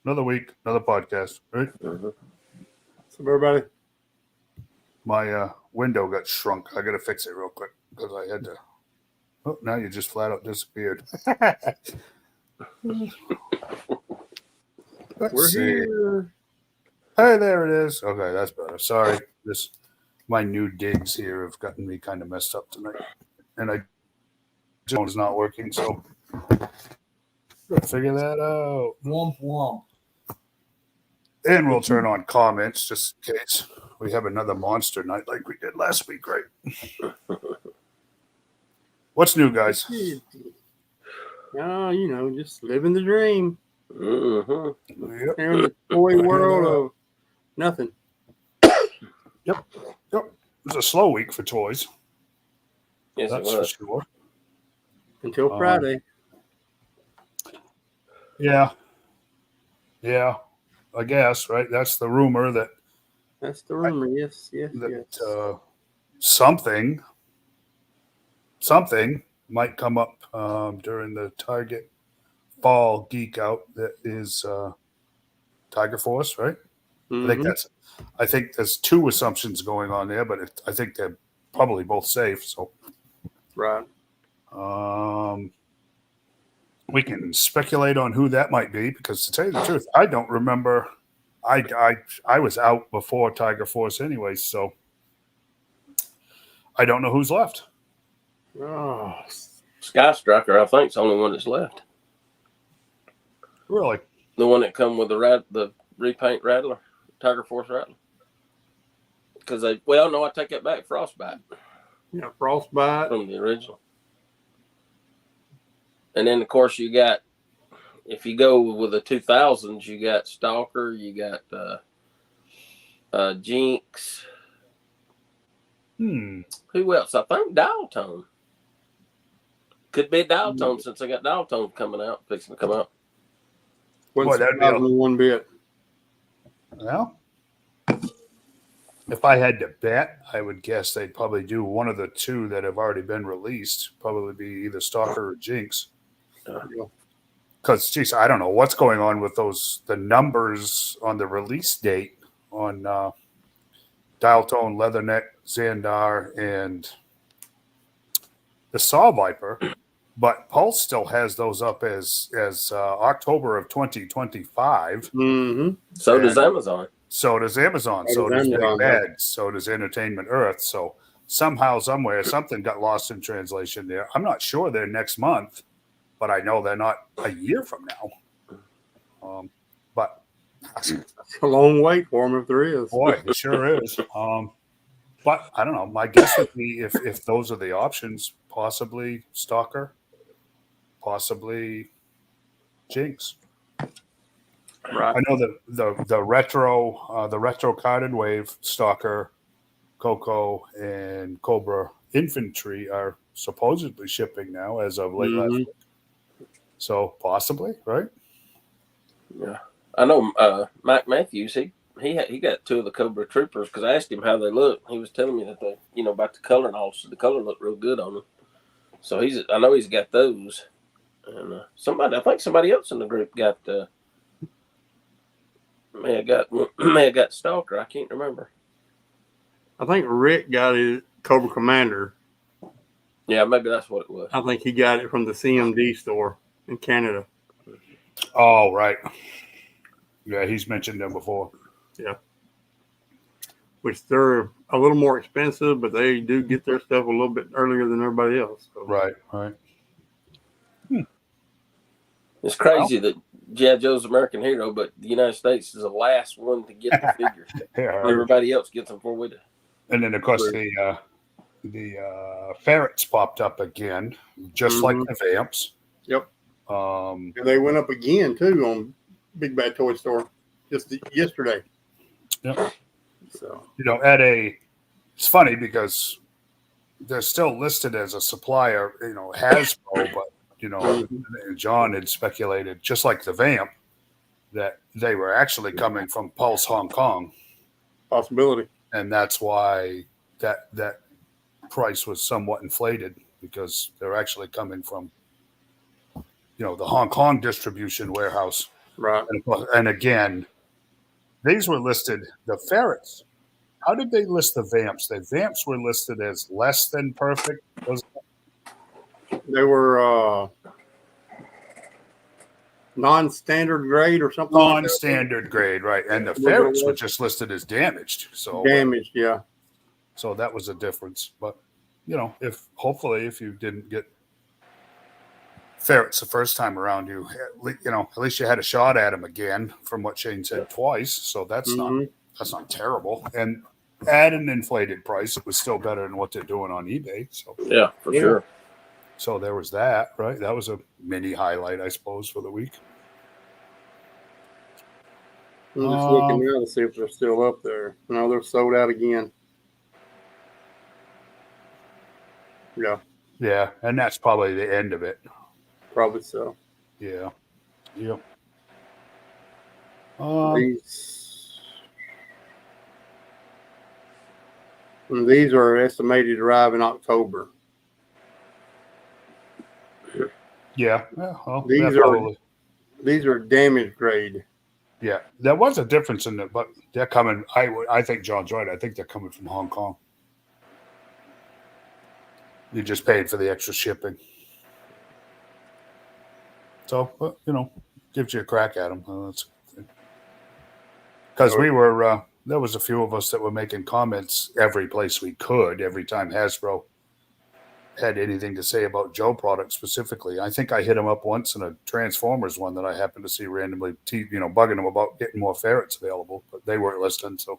Another week, another podcast. Right? Mm-hmm. So everybody, My window got shrunk. I got to fix it real quick because I had to. Oh, now you just flat out disappeared. Let's we're see. here. Hey, there it is. Okay, that's better. Sorry, my new digs here have gotten me kind of messed up tonight, and I phone's not working, so gotta figure that out. Womp womp. And we'll turn on comments just in case we have another monster night like we did last week, right? What's new, guys? Oh, just living the dream. Mm-hmm. Yep. Here in the toy world of nothing. Yep. It was a slow week for toys. Yes, That's it for was. sure. Until Friday. Yeah. I guess, right? That's the rumor that That's the rumor. Yes. something might come up during the Target fall geek out that is Tiger Force, right? Mm-hmm. I think there's two assumptions going on there, but I think they're probably both safe. So, Right. we can speculate on who that might be because, to tell you the truth, I don't remember. I was out before Tiger Force anyway, so I don't know who's left. Oh, Sky Striker, I think, is the only one that's left. Really? The one that come with the repaint Rattler, Tiger Force Rattler. Because I take that back. Frostbite yeah, Frostbite. from the original. And then, of course, you got, if you go with the 2000s, you got Stalker, you got Jinx. Hmm. Who else? I think Dial Tone. Could be Dial Tone since I got Dial Tone fixing to come out. Boy, that'd be one bit. Well, if I had to bet, I would guess they'd probably do one of the two that have already been released. Probably be either Stalker or Jinx. Because, geez, I don't know what's going on with the numbers on the release date on Dial Tone, Leatherneck, Xandar, and the Saw Viper. But Pulse still has those up as October of 2025. Mm-hmm. So does Amazon. So does Amazon. So does Big Bad. So does Entertainment Earth. So somehow, somewhere, something got lost in translation there. I'm not sure they're next month, but I know they're not a year from now. But it's a long wait for them if there is. Boy, it sure is. But I don't know. My guess would be if those are the options, possibly Stalker, possibly Jinx. Right. I know that the retro carded wave Stalker, Coco, and Cobra Infantry are supposedly shipping now as of late last week. So possibly, right? Yeah, I know. Mike Matthews, he got two of the Cobra Troopers because I asked him how they look. He was telling me that they, about the color and all. So the color looked real good on them. So I know he's got those. And I think somebody else in the group got. May have got Stalker. I can't remember. I think Rick got his Cobra Commander. Yeah, maybe that's what it was. I think he got it from the CMD store in Canada. Oh, right. Yeah, he's mentioned them before. Yeah. Which they're a little more expensive, but they do get their stuff a little bit earlier than everybody else. So. Right. It's crazy that G.I. Joe's American Hero, but the United States is the last one to get the figures. Yeah. Everybody else gets them before we do. And then, of course, the ferrets popped up again, just like the vamps. Yep. And they went up again too on Big Bad Toy Store just yesterday. Yep. So it's funny because they're still listed as a supplier, Hasbro, but John had speculated, just like the vamp, that they were actually coming from Pulse Hong Kong. Possibility. And that's why that price was somewhat inflated, because they're actually coming from, the Hong Kong distribution warehouse. Right. And again, these were listed, the ferrets. How did they list the vamps? The vamps were listed as less than perfect. Was They were non-standard grade or something like that. non-standard grade, right? And the What it ferrets were was? just listed as damaged. So Damaged, yeah. so that was a difference. But if hopefully if you didn't get ferrets the first time around, at least you had a shot at them again. From what Shane said twice, so that's not terrible. And at an inflated price, it was still better than what they're doing on eBay. So Yeah, for sure. So there was that, right? That was a mini highlight, I suppose, for the week. I'm just looking now to see if they're still up there. No, they're sold out again. Yeah. Yeah, and that's probably the end of it. Probably so. Yeah. Yep. These are estimated to arrive in October. Yeah. Well, these are damage grade. Yeah, there was a difference in it, but they're coming. I think John's right. I think they're coming from Hong Kong. You just paid for the extra shipping. So, gives you a crack at them. Because there was a few of us that were making comments every place we could, every time Hasbro had anything to say about Joe products specifically. I think I hit him up once in a Transformers one that I happened to see randomly, bugging him about getting more ferrets available, but they weren't listening. So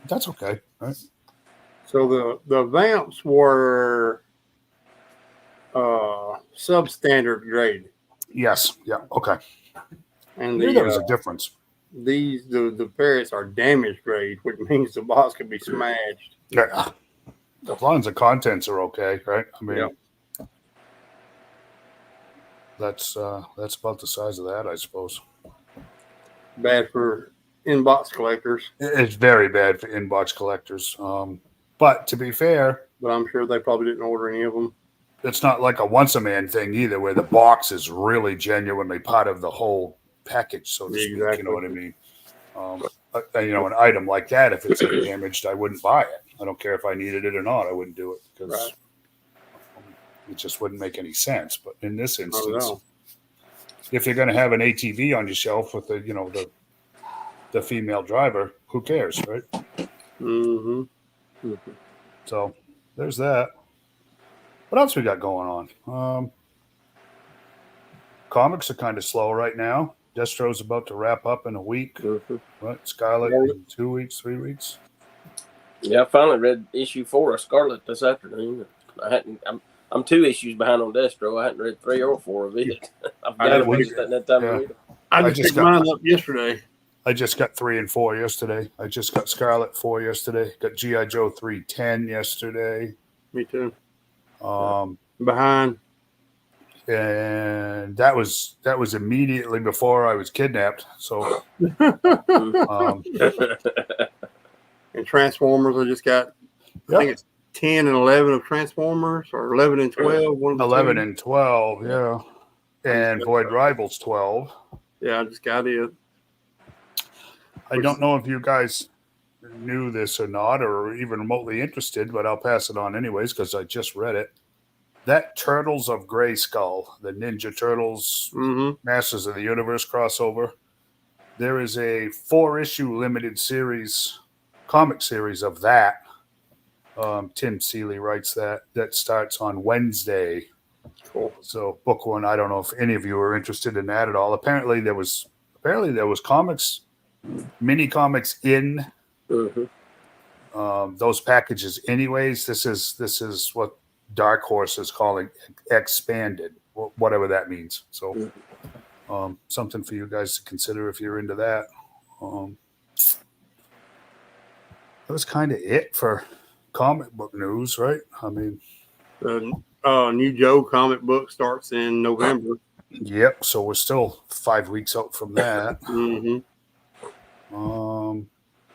that's okay, right? So the vamps were substandard grade. Yes. Yeah. Okay. And there was a difference. The ferrets are damage grade, which means the box could be smashed. Yeah. As long as the contents are okay, right? I mean, that's about the size of that, I suppose. Bad for inbox collectors. It's very bad for inbox collectors. But to be fair, but I'm sure they probably didn't order any of them. It's not like a once a man thing either, where the box is really genuinely part of the whole package, so to speak. You know what I mean? An item like that, if it's damaged, I wouldn't buy it. I don't care if I needed it or not. I wouldn't do it because it just wouldn't make any sense. But in this instance, if you're going to have an ATV on your shelf with the female driver, who cares, right? So there's that. What else we got going on? Comics are kind of slow right now. Destro's about to wrap up in a week. Right? Scarlet in 2 weeks, 3 weeks. Yeah, I finally read issue 4 of Scarlet this afternoon. I'm 2 issues behind on Destro. I hadn't read 3 or 4 of it. I've got to finish that time to read it. I just picked mine up yesterday. I just got 3 and 4 yesterday. I just got Scarlet 4 yesterday. Got G.I. Joe 310 yesterday. Me too. Behind. And that was immediately before I was kidnapped. So, and Transformers, I just got. I think it's 10 and 11 of Transformers, or 11 and 12. 11 and 12, yeah. And Void Rivals 12. Yeah, I just got it. I don't know if you guys knew this or not, or even remotely interested, but I'll pass it on anyways because I just read it. That Turtles of Grayskull, the Ninja Turtles Masters of the Universe crossover, there is a 4-issue limited series, comic series of that. Tim Seeley writes that starts on Wednesday. Cool. So book one. I don't know if any of you are interested in that at all. Apparently there was comics, mini comics in those packages. Anyways, this is what Dark Horse is calling expanded, whatever that means. So something for you guys to consider if you're into that. That was kind of it for comic book news, right? I mean, the new Joe comic book starts in November. Yep. So we're still 5 weeks out from that.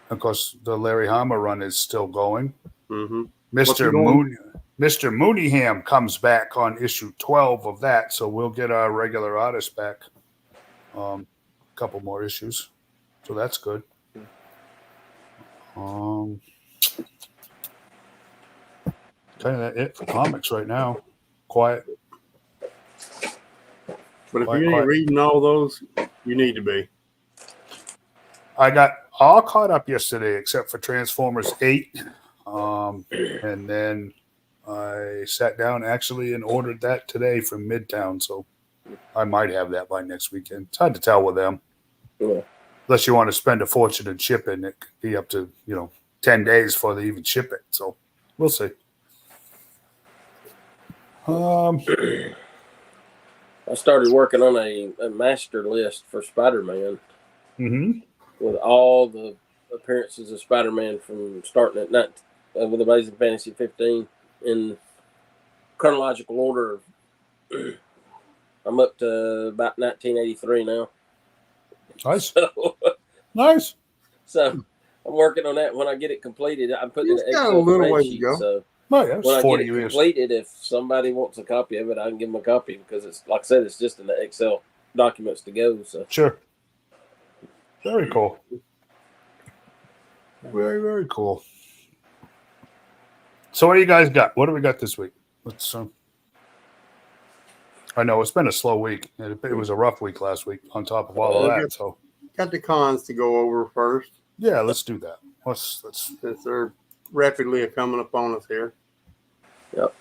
Of course, the Larry Hama run is still going. Mr. Moon. Mr. Mooneyham comes back on issue 12 of that, so we'll get our regular artist back. A couple more issues, so that's good. Kind of it for comics right now. Quiet. But if you ain't reading all those, you need to be. I got all caught up yesterday except for Transformers 8. And then I sat down actually and ordered that today from Midtown. So I might have that by next weekend. It's hard to tell with them. Yeah. Unless you want to spend a fortune in shipping, it could be up to, 10 days before they even ship it. So we'll see. I started working on a master list for Spider-Man with all the appearances of Spider-Man from starting at with Amazing Fantasy 15 in chronological order. I'm up to about 1983 now. Nice. Nice. So I'm working on that. When I get it completed, I'm putting it in an got a Excel little way to spreadsheet. go. So Well, yeah, when I 40 get it years. completed, if somebody wants a copy of it, I can give them a copy because it's, like I said, it's just in the Excel documents to go. So Sure. Very cool. Very, very cool. So what do you guys got? What do we got this week? Let's. I know it's been a slow week. It was a rough week last week on top of all of that. So Got the cons to go over first. yeah, let's do that. Let's. Since they're rapidly coming upon us here. Yep.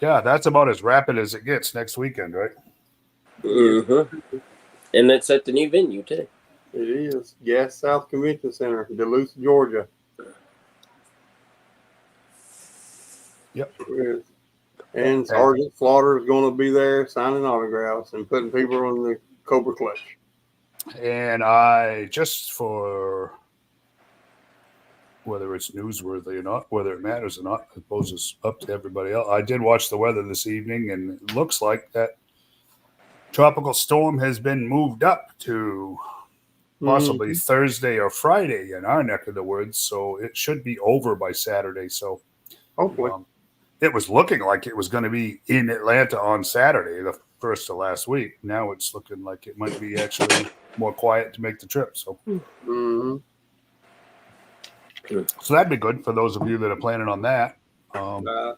Yeah, that's about as rapid as it gets next weekend, right? Mm-hmm. And that's at the new venue too. It is Gas South Convention Center, Duluth, Georgia. Yep. And Sergeant Slaughter is going to be there signing autographs and putting people on the Cobra Clutch. And I just for whether it's newsworthy or not, whether it matters or not, I suppose it's up to everybody else. I did watch the weather this evening, and it looks like that tropical storm has been moved up to possibly Thursday or Friday in our neck of the woods. So it should be over by Saturday. So hopefully. It was looking like it was going to be in Atlanta on Saturday, the first of last week. Now it's looking like it might be actually more quiet to make the trip. So, so that'd be good for those of you that are planning on that. That'd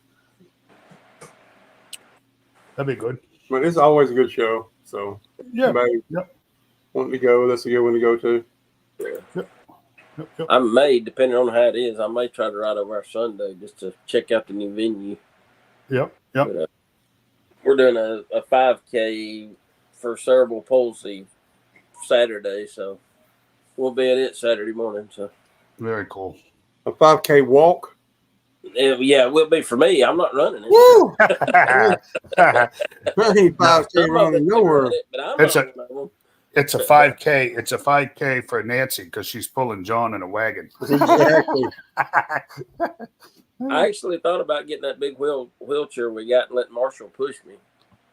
be good. But it's always a good show. So yeah, wanting to go, that's a good one to go to. Yep. I may, depending on how it is, I may try to ride over our Sunday just to check out the new venue. Yep. But, we're doing a 5K for cerebral palsy Saturday, so we'll be at it Saturday morning. So very cool. A 5K walk. Yeah, it will be for me. I'm not running it. Woo! I ain't 5K running nowhere. It's a 5K. It's a 5K for Nancy because she's pulling John in a wagon. Exactly. I actually thought about getting that big wheelchair we got and letting Marshall push me.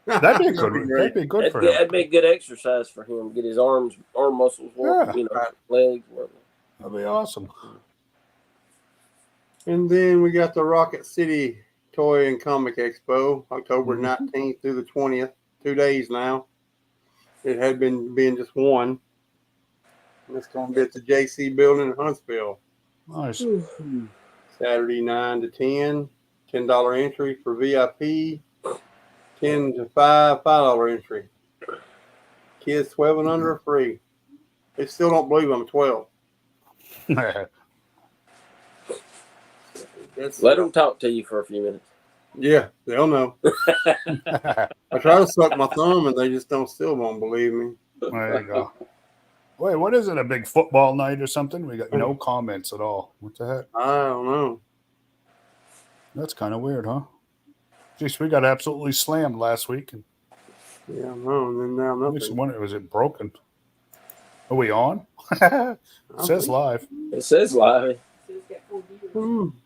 That'd be good. That'd be good for him. That'd be a good exercise for him. Get his arm muscles working, legs working. That'd be awesome. And then we got the Rocket City Toy and Comic Expo, October 19th through the 20th. 2 days now. It had been being just one. It's going to be at the JC building in Huntsville. Nice. Saturday 9 to 10, $10 entry for VIP, 10 to 5, $5 entry. Kids 12 and under are free. They still don't believe I'm 12. Let them talk to you for a few minutes. Yeah, they'll know. I try to suck my thumb and they still won't believe me. There you go. Wait, what is it? A big football night or something? We got no comments at all. What the heck? I don't know. That's kind of weird, huh? Jeez, we got absolutely slammed last week. Yeah, no, and then now nothing. Was it broken? Are we on? It says live. It says live.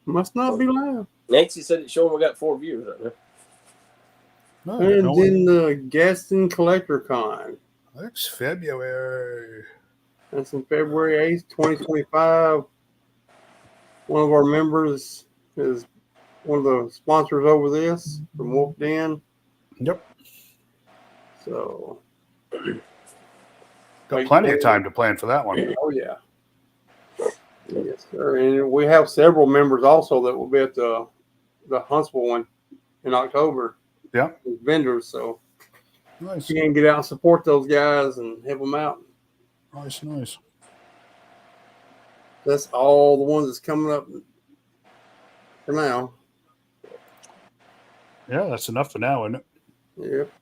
Must not be live. Nancy said it's showing we got 4 viewers right now. No, and then the Gaston Collector Con. That's February. That's on February 8th, 2025. One of our members is one of the sponsors over this from Wolf Den. Yep. So Got plenty of time to plan for that one. Oh yeah. Yes, sir. And we have several members also that will be at the Huntsville one in October. Yeah. Vendors, so Nice. you can get out and support those guys and help them out. Nice. That's all the ones that's coming up for now. Yeah, that's enough for now, isn't it? Yep.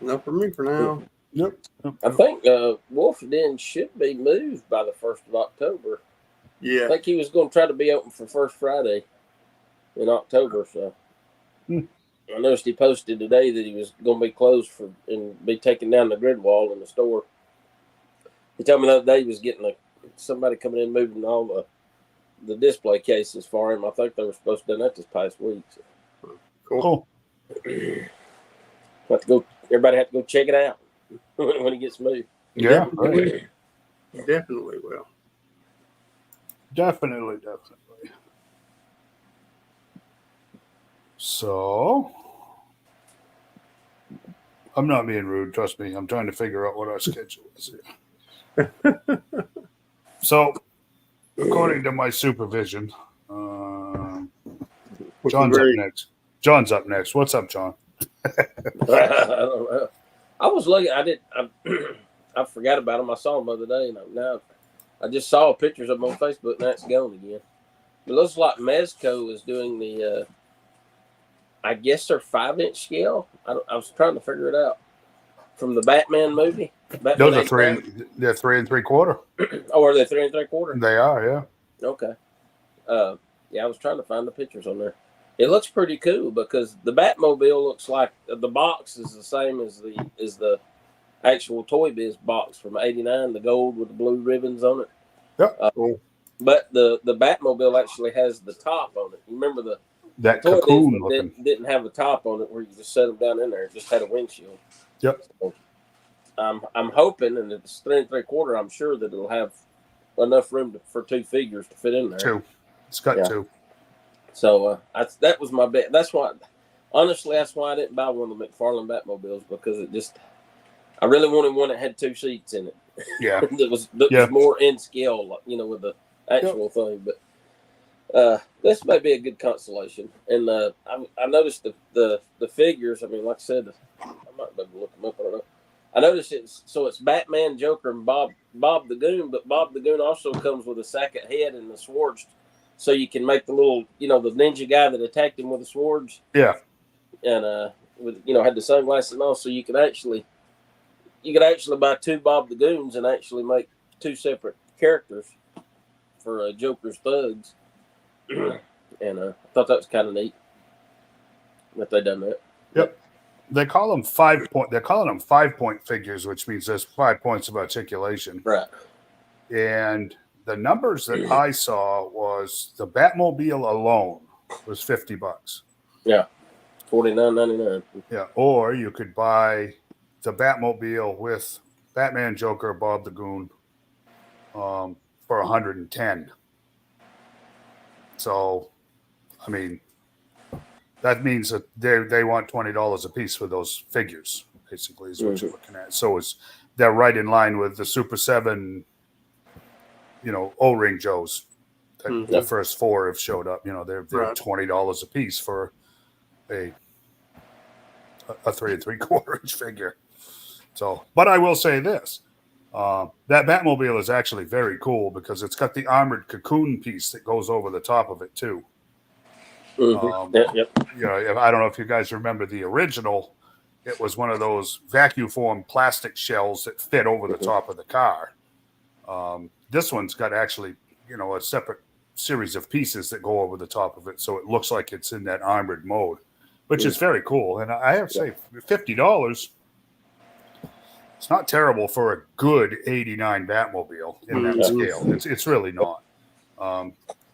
Enough for me for now. Yep. I think Wolf Den should be moved by the 1st of October. Yeah. I think he was going to try to be open for First Friday in October. So I noticed he posted today that he was going to be closed and be taking down the grid wall in the store. He told me the other day he was getting somebody coming in moving all the display cases for him. I think they were supposed to do that this past week. So. Cool. Everybody have to go check it out when it gets moved. Yeah. Definitely will. Definitely. So, I'm not being rude. Trust me. I'm trying to figure out what our schedule is here. So, according to my supervision, John's up next. John's up next. What's up, John? I don't know. I was looking. I forgot about him. I saw him the other day, and now I just saw pictures of him on Facebook, and that's gone again. It looks like Mezco is doing the. I guess they're 5-inch scale. I was trying to figure it out from the Batman movie. Those are 3. They're 3 3/4. Oh, are they 3 3/4? They are, yeah. Okay. Yeah, I was trying to find the pictures on there. It looks pretty cool because the Batmobile looks like the box is the same as the actual Toy Biz box from '89, the gold with the blue ribbons on it. Yep. But the Batmobile actually has the top on it. You remember that Toy cocoon Biz looking didn't have a top on it where you just set them down in there. It just had a windshield. Yep. So, I'm hoping, and it's 3 3/4. I'm sure that it'll have enough room for 2 figures to fit in there. 2. It's got 2. So that was my bet. That's why I didn't buy one of the McFarlane Batmobiles because I really wanted one that had 2 seats in it. Yeah. that was more in scale, with the actual thing. But this may be a good consolation. And I noticed the figures. I mean, like I said, I might be able to look them up. I don't know. I noticed it's Batman, Joker, and Bob the Goon. But Bob the Goon also comes with a second head and the swords. So you can make the little, the ninja guy that attacked him with the swords. Yeah. And had the sunglasses and all. So you could actually buy 2 Bob the Goons and actually make 2 separate characters for Joker's thugs. And I thought that was kind of neat that they done that. Yep. They call them 5-point. They're calling them 5-point figures, which means there's 5 points of articulation. Right. And the numbers that I saw was the Batmobile alone was $50. Yeah, $49.99. Yeah, or you could buy the Batmobile with Batman, Joker, Bob the Goon for $110. So, I mean, that means that they want $20 a piece for those figures. Basically, is what you're looking at. So they're right in line with the Super 7. O-ring Joes. The first 4 have showed up. They're $20 a piece for a 3 3/4 inch figure. So, but I will say this: that Batmobile is actually very cool because it's got the armored cocoon piece that goes over the top of it too. Yep. I don't know if you guys remember the original. It was one of those vacuum form plastic shells that fit over the top of the car. This one's got actually, a separate series of pieces that go over the top of it, so it looks like it's in that armored mode, which is very cool. And I have to say, $50, it's not terrible for a good '89 Batmobile in that scale. It's really not.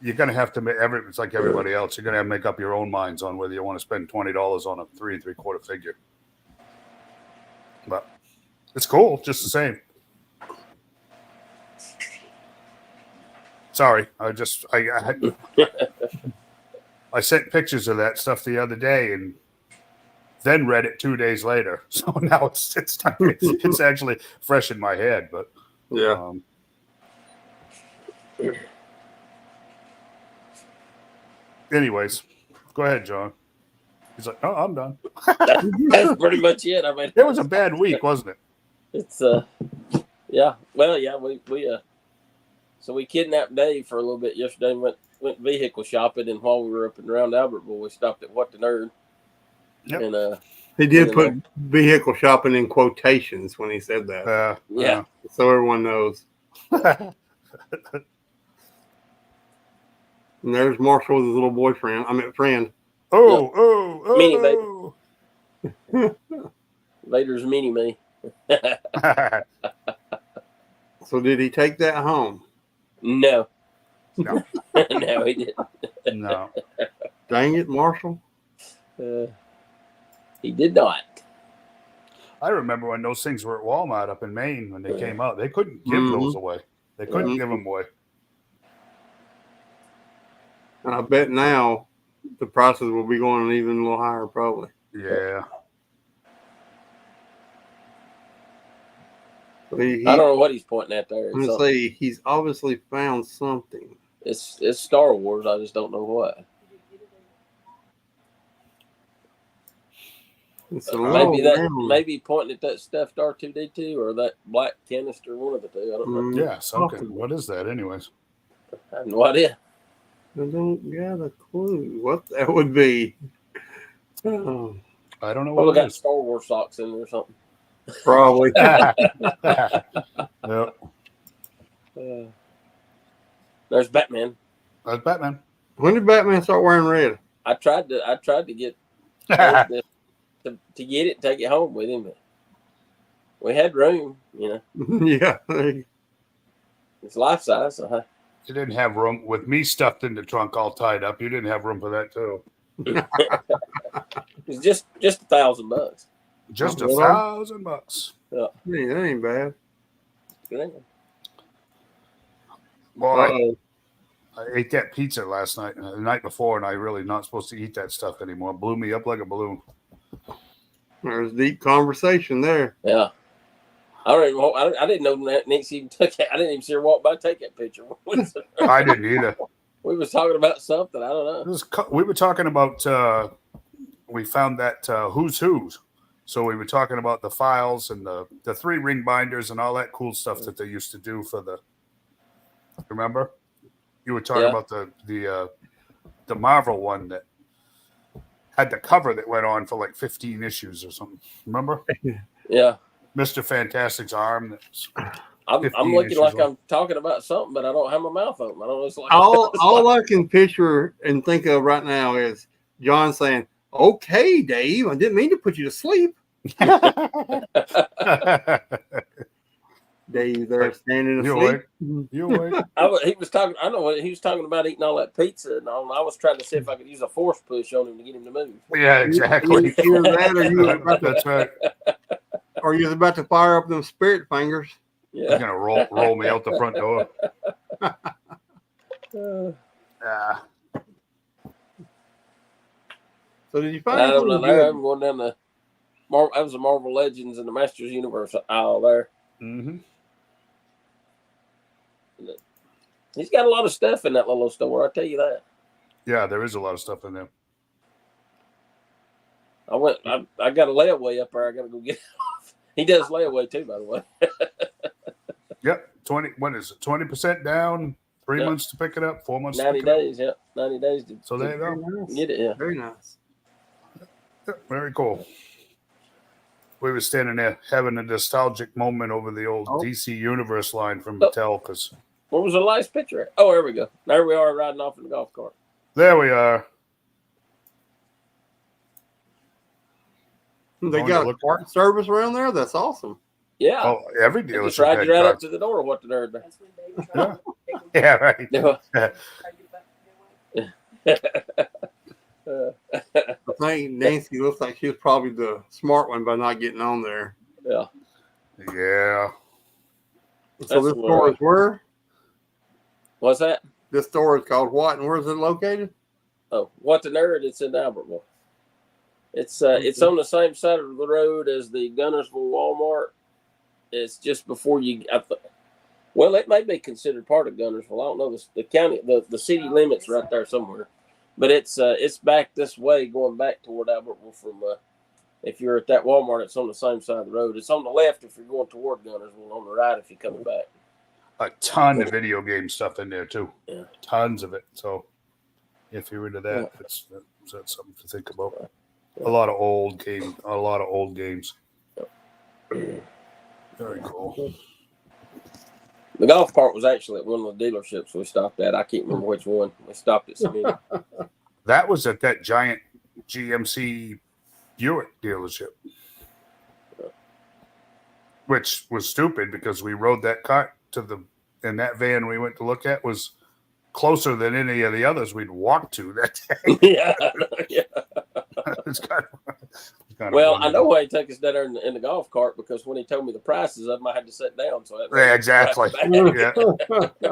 You're going to have to it's like everybody else. You're going to have to make up your own minds on whether you want to spend $20 on a 3 3/4 figure. But it's cool, just the same. Sorry, I I sent pictures of that stuff the other day and then read it 2 days later. So now it's actually fresh in my head. But Yeah. Anyways, go ahead, John. He's like, "Oh, I'm done." That's pretty much it. I mean, It was a bad week, wasn't it? it's yeah. Well, yeah. We so we kidnapped Dave for a little bit yesterday. And went vehicle shopping, and while we were up and around Albertville, we stopped at What the Nerd. Yep. And He did put vehicle shopping in quotations when he said that. yeah. So everyone knows. And there's Marshall with his little boyfriend. Friend. Oh. Mini Vader's mini me. So did he take that home? No. No. No, he didn't. No. Dang it, Marshall. He did not. I remember when those things were at Walmart up in Maine when they came out. They couldn't give those away. They couldn't give them away. And I bet now the prices will be going even a little higher, probably. Yeah. So I don't know what he's pointing at there. I'm going to say he's obviously found something. It's Star Wars. I just don't know what. Maybe pointing at that stuffed R2D2 or that black canister, one of the two. I don't know. Yeah, something. What is that, anyways? I have no idea. I don't got a clue what that would be. Oh, I don't know Well, what we it got is. Star Wars socks in there or something. probably. Yep. There's Batman. That's Batman. When did Batman start wearing red? I tried to get to get it, take it home with him, but we had room. Yeah. It's life size. So You didn't have room with me stuffed in the trunk all tied up. You didn't have room for that too. it's just $1,000. Just Oh, $1,000. Yeah. Hey, that ain't bad. Boy, I ate that pizza last night, the night before, and I really not supposed to eat that stuff anymore. It blew me up like a balloon. There's deep conversation there. Yeah. I didn't know that Nancy even took it. I didn't even see her walk by, take that picture. I didn't either. We was talking about something. I don't know. We were talking about. We found that Who's Who's. So we were talking about the files and the 3 ring binders and all that cool stuff that they used to do for the. Remember? You were talking about the Marvel one that had the cover that went on for like 15 issues or something. Remember? Yeah. Mr. Fantastic's arm. I'm looking like I'm talking about something, but I don't have my mouth open. I don't know. It's like all I can picture and think of right now is John saying, "Okay, Dave, I didn't mean to put you to sleep." Dave there standing asleep. You awake? He was talking. I know what he was talking about, eating all that pizza and all. I was trying to see if I could use a force push on him to get him to move. Yeah, exactly. Either that, or That's right. Or you was about to fire up them spirit fingers. Yeah. He's gonna roll me out the front door. So did you find? I don't know. There, I'm going down the. That was the Marvel Legends and the Masters Universe aisle there. Mm-hmm. He's got a lot of stuff in that little store. I tell you that. Yeah, there is a lot of stuff in there. I got a layaway up there. I got to go get it off. He does layaway too, by the way. Yep. 20% down, 3 months to pick it up, 4 months 90 to pick days, it up. 90 days to So there you go. get it, yeah. Very nice. Yep, very cool. We were standing there having a nostalgic moment over the old DC Universe line from Mattel because. What was the last picture at? Oh, there we go. There we are riding off in the golf cart. There we are. They got a cart service around there? That's awesome. Yeah. Oh, every Just dealership ride you right up to the door. What the nerd there. Yeah, right. I think Nancy looks like she was probably the smart one by not getting on there. Yeah. Yeah. So this store is where? What's that? This store is called what, and where is it located? Oh, what the nerd? It's in Albertville. It's on the same side of the road as the Gunnersville Walmart. It's just before you. Well, it may be considered part of Gunnersville. I don't know the county, the city limits right there somewhere, but it's back this way, going back toward Albertville from. If you're at that Walmart, it's on the same side of the road. It's on the left if you're going toward Gunnersville. On the right if you're coming back. A ton of video game stuff in there too. Yeah. Tons of it. So if you're into that, Yeah. that's something to think about. A lot of old games. Very cool. The golf cart was actually at one of the dealerships we stopped at. I can't remember which one. We stopped at some. That was at that giant GMC Buick dealership, which was stupid because we rode that cart and that van we went to look at was closer than any of the others we'd walked to that day. Yeah. It's kind of Well, funny. I know why he took us down there in the golf cart, because when he told me the prices of them, I had to sit down. So Yeah, exactly.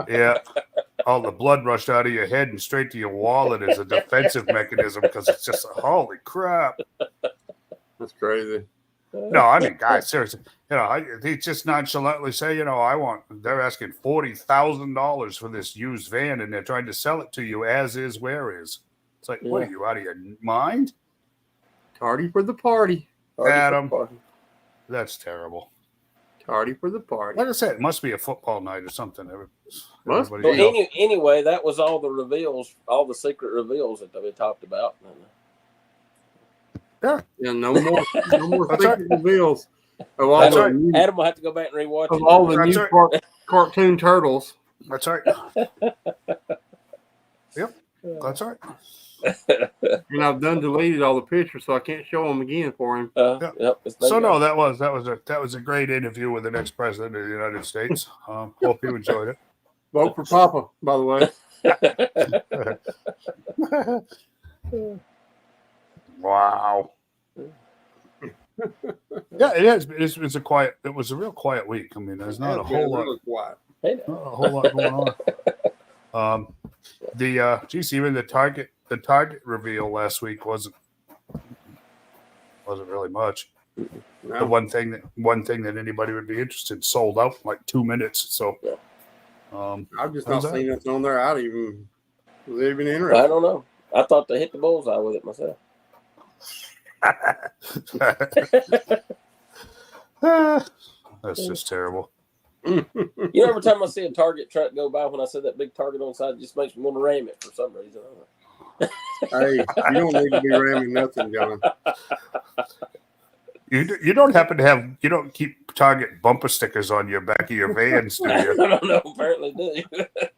Yeah. All the blood rushed out of your head and straight to your wallet as a defensive mechanism because it's just holy crap. That's crazy. No, I mean, guys, seriously, they just nonchalantly say, they're asking $40,000 for this used van, and they're trying to sell it to you as is, where is. It's like, what are you out of your mind? Tardy for the party. Adam, that's terrible. Tardy for the party. Like I said, it must be a football night or something. Must Everybody be. else- Anyway, that was all the reveals, all the secret reveals that we talked about. Yeah, no more That's secret reveals of all That's the right. new, Adam will have to go back and rewatch of it. all the That's new right. cartoon turtles. That's right. Yep, that's right. And I've deleted all the pictures, so I can't show them again for him. Yep, So no, that was a great interview with the next president of the United States. Hope you enjoyed it. Vote for Papa, by the way. Wow. Yeah, it is. It was a real quiet week. I mean, there's not a whole lot. Quiet. Not a whole lot going on. Even the Target reveal last week wasn't really much. No. The one thing that anybody would be interested in sold out in like 2 minutes. So I've just How's not that? seen it on there. I was even I interested. don't know. I thought they hit the bullseye with it myself. That's just terrible. Every time I see a Target truck go by, when I see that big Target on the side, it just makes me want to ram it for some reason. Hey, you don't need to be ramming nothing, John. You don't happen to have, you don't keep Target bumper stickers on your back of your vans, do I you? don't know. Apparently do.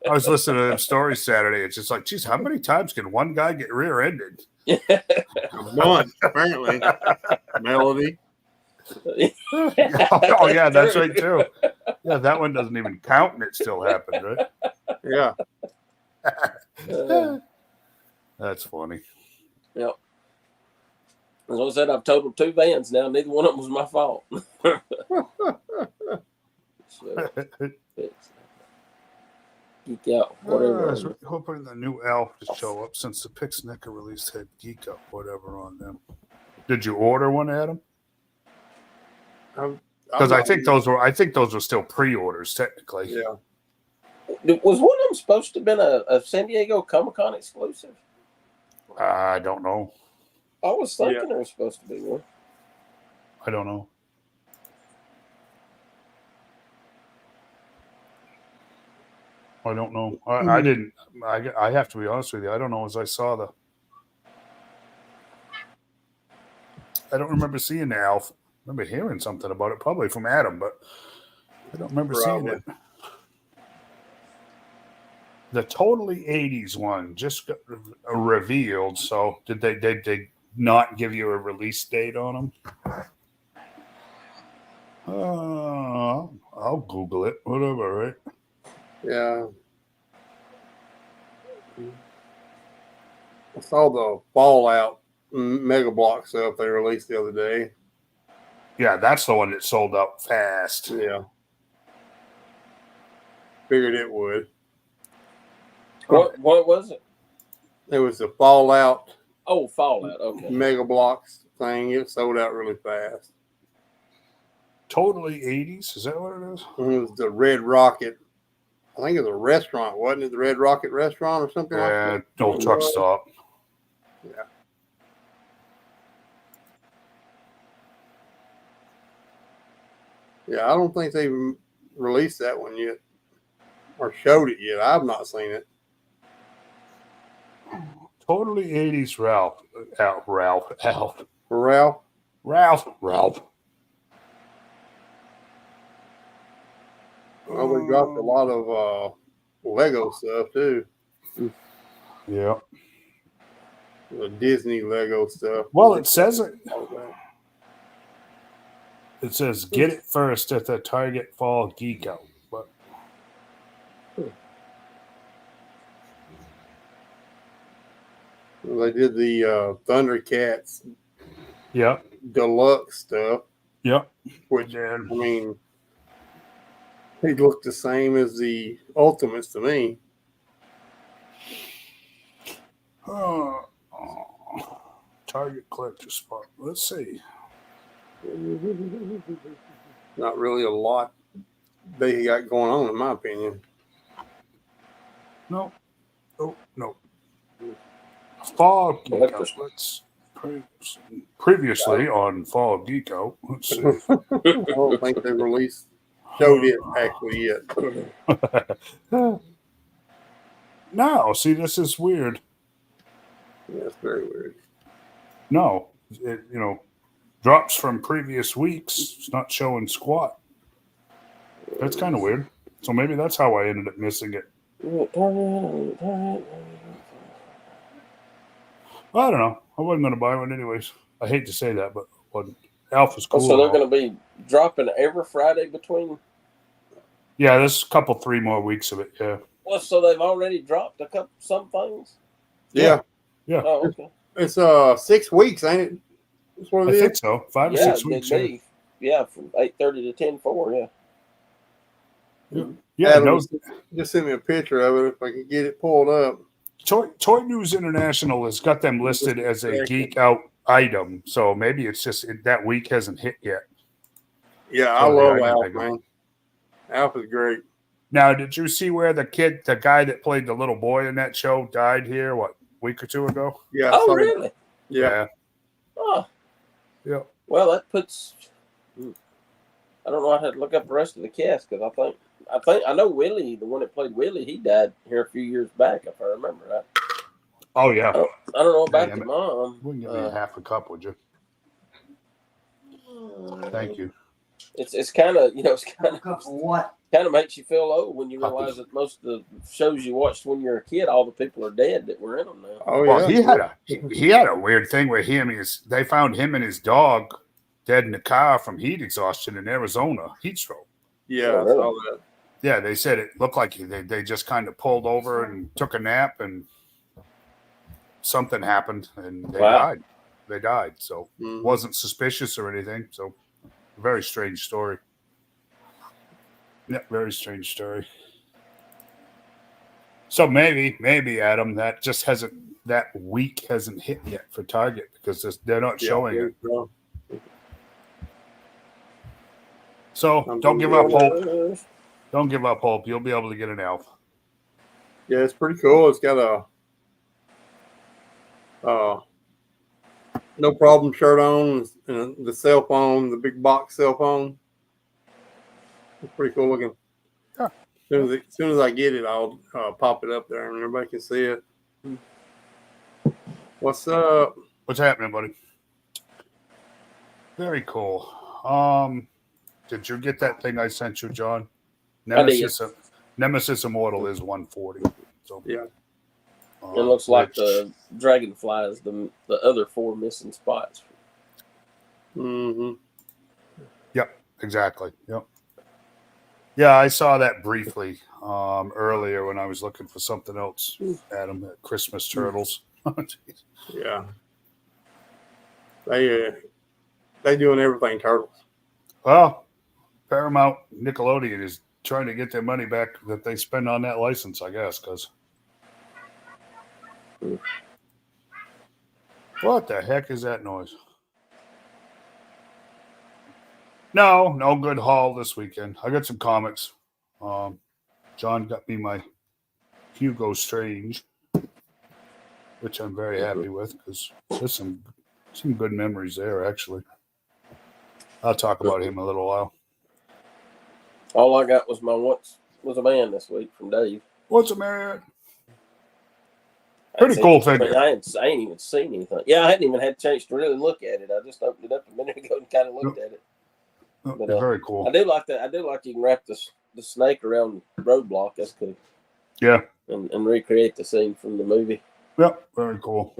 I was listening to them stories Saturday. It's just like, geez, how many times can one guy get rear-ended? Bunch, apparently. Melody. Oh yeah, that's right too. Yeah, that one doesn't even count, and it still happened, right? Yeah. That's funny. Yep. As I said, I've totaled 2 vans now. Neither one of them was my fault. So, it's geek out, whatever. I was hoping the new Elf to show up since the Pixnicker release had Geek Up, whatever on them. Did you order one, Adam? Because I think those were still pre-orders technically. Yeah. Was one of them supposed to have been a San Diego Comic-Con exclusive? I don't know. I was thinking there was supposed to be one. I don't know. I don't know. I didn't. I have to be honest with you. I don't know. As I saw I don't remember seeing the Alf. I remember hearing something about it, probably from Adam, but I don't remember seeing it. The totally 80s one just got revealed. So did they not give you a release date on them? I'll Google it. Whatever, right? Yeah. I saw the Fallout Mega Block stuff they released the other day. Yeah, that's the one that sold out fast. Yeah. Figured it would. What was it? It was a Fallout Oh, Fallout. Okay. Mega Blocks thing. It sold out really fast. Totally 80s. Is that what it is? And it was the Red Rocket. I think it was a restaurant, wasn't it? The Red Rocket restaurant or something like Yeah, that. old truck stop. Yeah. Yeah, I don't think they released that one yet or showed it yet. I've not seen it. Totally 80s Ralph. Ralph. For Ralph? Ralph. Well, they dropped a lot of Lego stuff too. Yeah. The Disney Lego stuff. Well, it says it. All that. It says get it first at the Target Fall Geek Out. But They did the Thundercats yep. deluxe stuff, Yep. which Yeah. I mean, they look the same as the Ultimates to me. Target collector spot. Let's see. Not really a lot they got going on, in my opinion. No. Oh, no. Fall Geek Out. Collector's- Let's previously on Fall Geek Out. Let's see. I don't think they showed it actually yet. No, see, this is weird. Yeah, it's very weird. No, it, drops from previous weeks. It's not showing squat. That's kind of weird. So maybe that's how I ended up missing it. I don't know. I wasn't going to buy one anyways. I hate to say that, but Alpha's Oh, cool. so they're going to be dropping every Friday between. Yeah, there's a 3 more weeks of it. Yeah. Well, so they've already dropped some things. Yeah. Yeah. Oh, okay. It's 6 weeks, ain't it? That's what I it is. think so. 5 or 6 weeks. it'd be, yeah, from 8:30 to 10:04. Yeah. Yeah. Adam No, just send me a picture of it if I can get it pulled up. Toy News International has got them listed as a geek out item. So maybe it's just that week hasn't hit yet. Yeah, I Totally, love I can Alf, think of man. Alf is great. Now, did you see where the guy that played the little boy in that show died here, a week or 2 ago? Yeah. Oh, really? Yeah. Oh. Yeah. Well, that puts. I don't know. I had to look up the rest of the cast because I know Willie, the one that played Willie, he died here a few years back, if I remember right. Oh, yeah. I don't know about Hey, the Emmett, mom. We can give me a half a cup, would you? Thank you. It's kind of it's kind Cup of what? of makes you feel old when you Coffee. realize that most of the shows you watched when you were a kid, all the people are dead that were in them now. Oh, Well, yeah. he had a weird thing where they found him and his dog dead in the car from heat exhaustion in Arizona, heat stroke. Yeah, Oh, I really? saw that. Yeah, they said it looked like they just kind of pulled over and took a nap and something happened and they Wow. died. They died. So Mhm. wasn't suspicious or anything. So very strange story. Yeah, very strange story. So maybe Adam, that week hasn't hit yet for Target because they're not showing it. Yeah. So I'm don't give gonna up hope. Don't give up hope. You'll be able to get an Alf. Yeah, it's pretty cool. It's got a no problem shirt on and the cell phone, the big box cell phone. It's pretty cool looking. Yeah. As soon as I get it, I'll pop it up there and everybody can see it. What's up? What's happening, buddy? Very cool. Did you get that thing I sent you, John? Nemesis Immortal is 140. So Yeah. It looks like the Dragonfly is the other 4 missing spots. Mm-hmm. Yep, exactly. Yep. Yeah, I saw that briefly earlier when I was looking for something else, Adam, at Christmas Turtles. Yeah. They doing everything turtles. Well, Paramount Nickelodeon is trying to get their money back that they spend on that license, I guess, because What the heck is that noise? No good haul this weekend. I got some comics. John got me my Hugo Strange, which I'm very happy with because there's some good memories there, actually. I'll talk about him in a little while. All I got was my once was a man this week from Dave. What's a man? Pretty cool figure. I ain't even seen anything. Yeah, I hadn't even had a chance to really look at it. I just opened it up a minute ago and kind of looked at it. But, very cool. I do like that. I do like you can wrap the snake around the roadblock. That's cool. Yeah. And recreate the scene from the movie. Yep, very cool.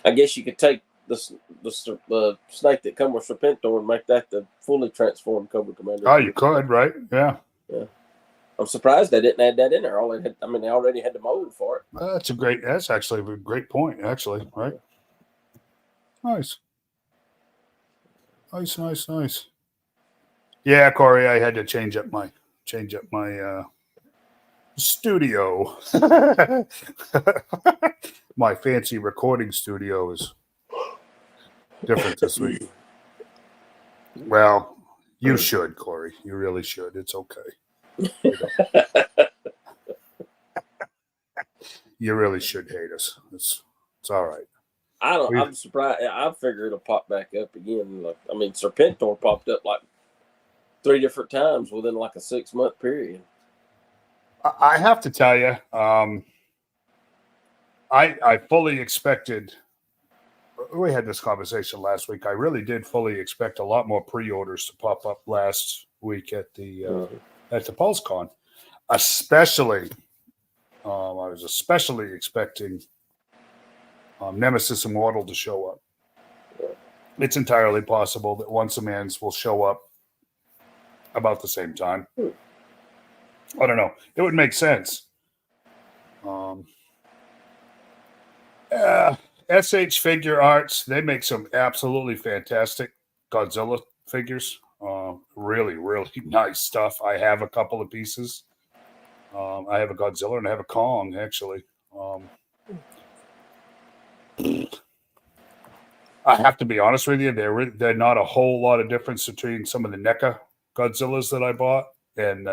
I guess you could take the snake that come with Serpentor and make that the fully transformed Cobra Commander. Oh, you could, right? Yeah. I'm surprised they didn't add that in there. They already had the mold for it. That's actually a great point, actually, right? Nice. Yeah, Corey, I had to change up my studio. My fancy recording studio is different this week. Well, you should, Corey. You really should. It's okay. You really should hate us. It's all right. I'm surprised. I figure it'll pop back up again. Serpentor popped up like 3 different times within like a 6-month period. I have to tell you, I fully expected. We had this conversation last week. I really did fully expect a lot more pre-orders to pop up last week at the PulseCon. Especially, I was especially expecting Nemesis Immortal to show up. It's entirely possible that Once a Man's will show up about the same time. I don't know. It would make sense. SH Figure Arts, they make some absolutely fantastic Godzilla figures. Really, really nice stuff. I have a couple of pieces. I have a Godzilla and I have a Kong, actually. I have to be honest with you, they're not a whole lot of difference between some of the NECA Godzillas that I bought and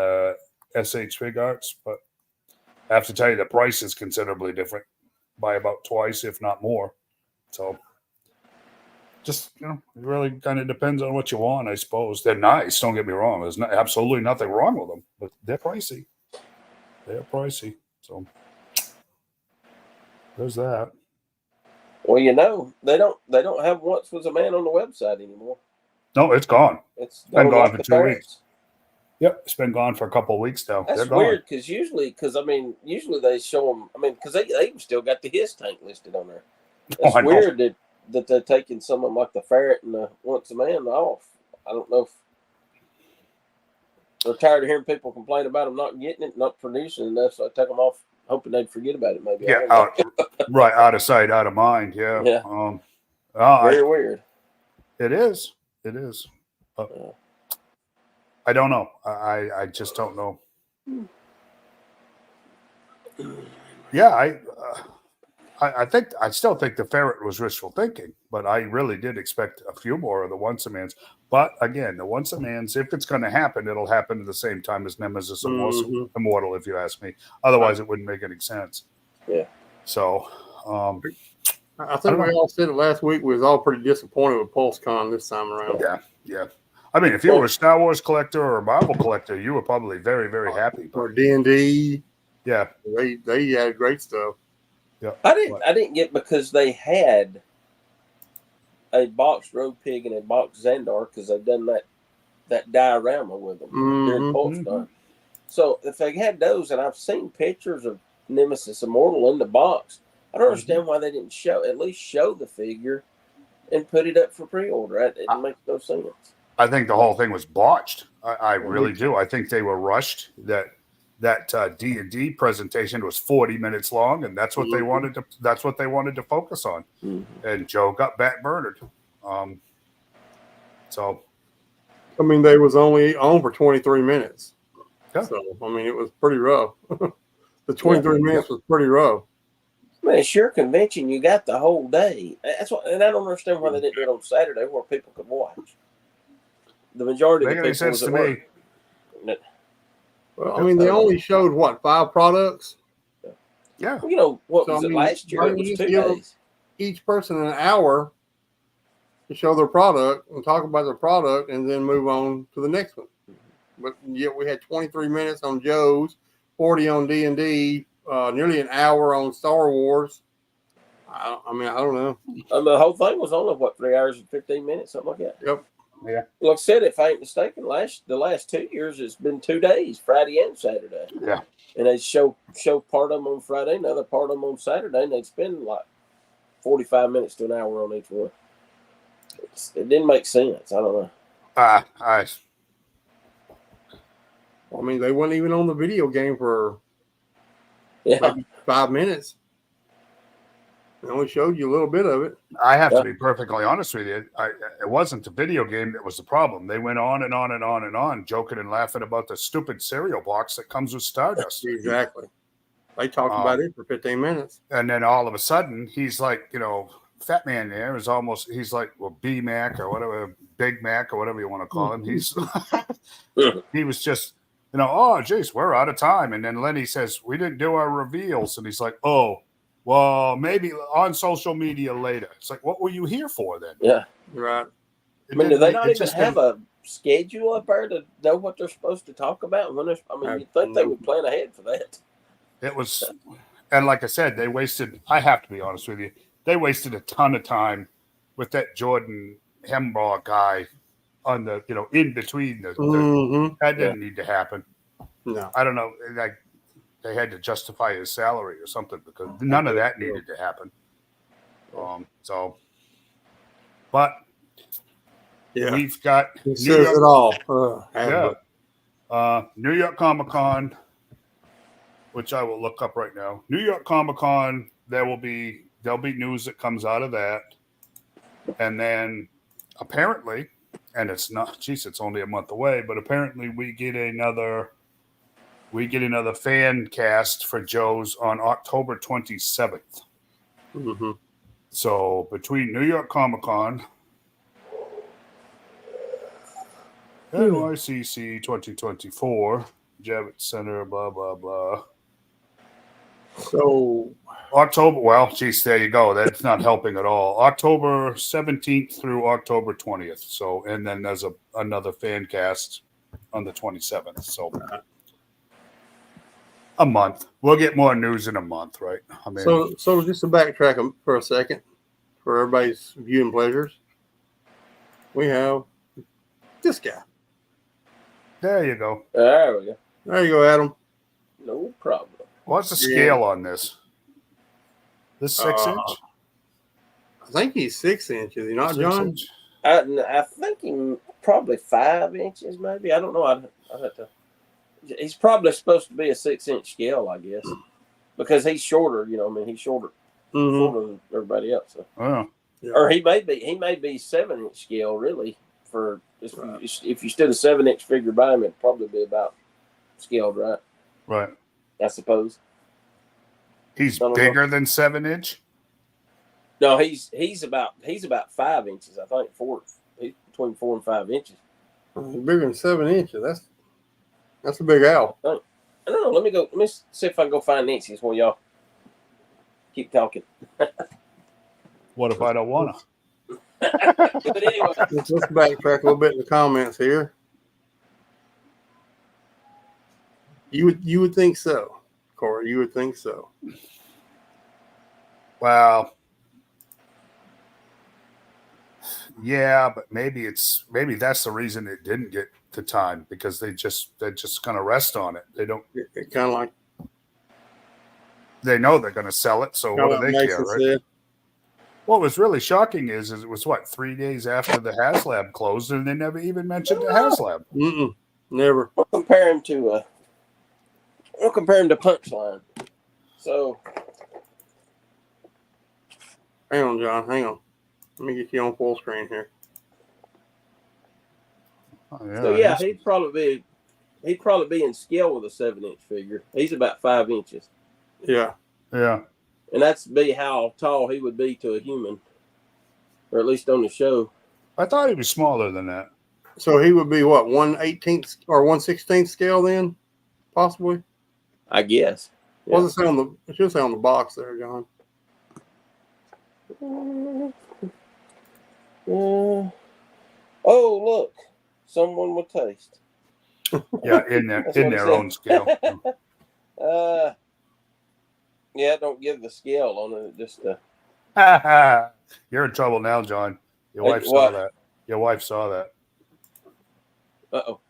SH Fig Arts, but I have to tell you the price is considerably different by about twice, if not more. So just, it really kind of depends on what you want, I suppose. They're nice, don't get me wrong. There's absolutely nothing wrong with them, but they're pricey. So there's that. Well, they don't have Once Was a Man on the website anymore. No, it's gone. It's been gone for 2 weeks. Yep, it's been gone for a couple of weeks now. That's weird because usually they show them. Because they even still got the His Tank listed on there. It's weird that they're taking some of them like the Ferret and the Once a Man off. I don't know if they're tired of hearing people complain about them not getting it, not producing enough, so I take them off, hoping they'd forget about it. Maybe. Yeah, out of sight, out of mind. Yeah. Yeah. Very weird. It is. I don't know. I just don't know. Yeah, I still think the Ferret was wishful thinking, but I really did expect a few more of the Once a Man's. But again, the Once a Man's, if it's going to happen, it'll happen at the same time as Nemesis Immortal, if you ask me. Otherwise, it wouldn't make any sense. Yeah. So, I think we all said it last week. We was all pretty disappointed with PulseCon this time around. Yeah. If you were a Star Wars collector or a Marvel collector, you were probably very, very happy. Or D&D. Yeah. They had great stuff. Yeah. I didn't get because they had a boxed Rogue Pig and a boxed Xandar because they've done that diorama with them during PulseCon. So if they had those, and I've seen pictures of Nemesis Immortal in the box, I don't understand why they didn't at least show the figure and put it up for pre-order. It makes no sense. I think the whole thing was botched. I really do. I think they were rushed. That D&D presentation was 40 minutes long, and that's what they wanted to. That's what they wanted to focus on. And Joe got back-burnered. So, they was only on for 23 minutes. Yeah. So it was pretty rough. The 23 minutes was pretty rough. Man, sure convention, you got the whole day. That's what, and I don't understand why they didn't do it on Saturday where people could watch. The majority of the Make any people was sense at to work. me. Well, I mean, they only showed what, 5 products. Yeah. You know what So, was I it mean, last year? why It don't was you 2 give 'em- days. Each person an hour to show their product and talk about their product, and then move on to the next one. But yet we had 23 minutes on Joe's, 40 on D&D, nearly an hour on Star Wars. I don't know. The whole thing was only what 3 hours and 15 minutes, something like that. Yep. Yeah. Like I said, if I ain't mistaken, the last 2 years it's been 2 days, Friday and Saturday. Yeah. And they show part of them on Friday, another part of them on Saturday, and they'd spend like 45 minutes to an hour on each one. It didn't make sense. I don't know. I I mean, they weren't even on the video game for Yeah. maybe 5 minutes. They only showed you a little bit of it. I have to be perfectly honest with you. It wasn't the video game that was the problem. They went on and on and on and on, joking and laughing about the stupid cereal box that comes with Stardust. Exactly. They talked about it for 15 minutes. And then all of a sudden, he's like, Fat Man there is almost, he's like, well, B Mac or whatever, Big Mac or whatever you want to call him. He was just, oh, geez, we're out of time. And then Lenny says, we didn't do our reveals. And he's like, oh, well, maybe on social media later. It's like, what were you here for then? Yeah. Right. I mean, do they not even have a schedule up there to know what they're supposed to talk about? You'd think they would plan ahead for that. It was, and like I said, I have to be honest with you, they wasted a ton of time with that Jordan Hembaugh guy on the, in between that didn't need to happen. No. I don't know. Like, they had to justify his salary or something because none of that needed to happen. But we've got it says it all. New York Comic Con, which I will look up right now. New York Comic Con, there'll be news that comes out of that, and then apparently, and it's only a month away, but apparently we get another fan cast for Joe's on October 27th. Mm-hmm. So between New York Comic Con, NYCC 2024, Javits Center, blah, blah, blah. So October, there you go. That's not helping at all. October 17th through October 20th. So, and then there's another fan cast on the 27th. So a month. We'll get more news in a month, right? I mean, so just to backtrack for a second, for everybody's viewing pleasures, we have this guy. there you go. There we go. There you go, Adam. No problem. What's the scale on this? This 6 inch? I think he's 6 inches. You not, 6 John? Inch? I think he probably 5 inches, maybe. I don't know. I'd have to. He's probably supposed to be a 6 inch scale, I guess, because he's shorter. He's shorter, shorter than everybody else. So. Oh. Yeah. Or he may be 7 inch scale, really. For if you stood a 7 inch figure by him, it'd probably be about scaled, right? Right. I suppose. He's bigger than 7 inch? No, he's about 5 inches. I think he's between 4 and 5 inches. He's bigger than 7 inches. That's a big owl. I don't know. Let me see if I can go find inches while y'all keep talking. What if I don't want to? But anyway, Let's backtrack a little bit in the comments here. You would think so, Corey. You would think so. Well, yeah, but maybe that's the reason it didn't get to time, because they're just going to rest on it. They don't. It kind of like they know they're going to sell it, so what do they care, right? Said. What was really shocking is it was 3 days after the HasLab closed, and they never even mentioned the HasLab. Never. We'll compare him to Punchline. So, hang on, John. Hang on. Let me get you on full screen here. Oh, he'd probably be in scale with a 7 inch figure. He's about 5 inches. Yeah. Yeah. And that's be how tall he would be to a human, or at least on the show. I thought he'd be smaller than that. So he would be what, 1/18 or 1/16 scale then, possibly. I guess. What does it say on the? It should say on the box there, John. Oh, look, someone with taste. Yeah, in their own scale. Yeah, don't give the scale on it. Just You're in trouble now, John. Your Hey, wife saw what? that. Your wife saw that. Uh-oh.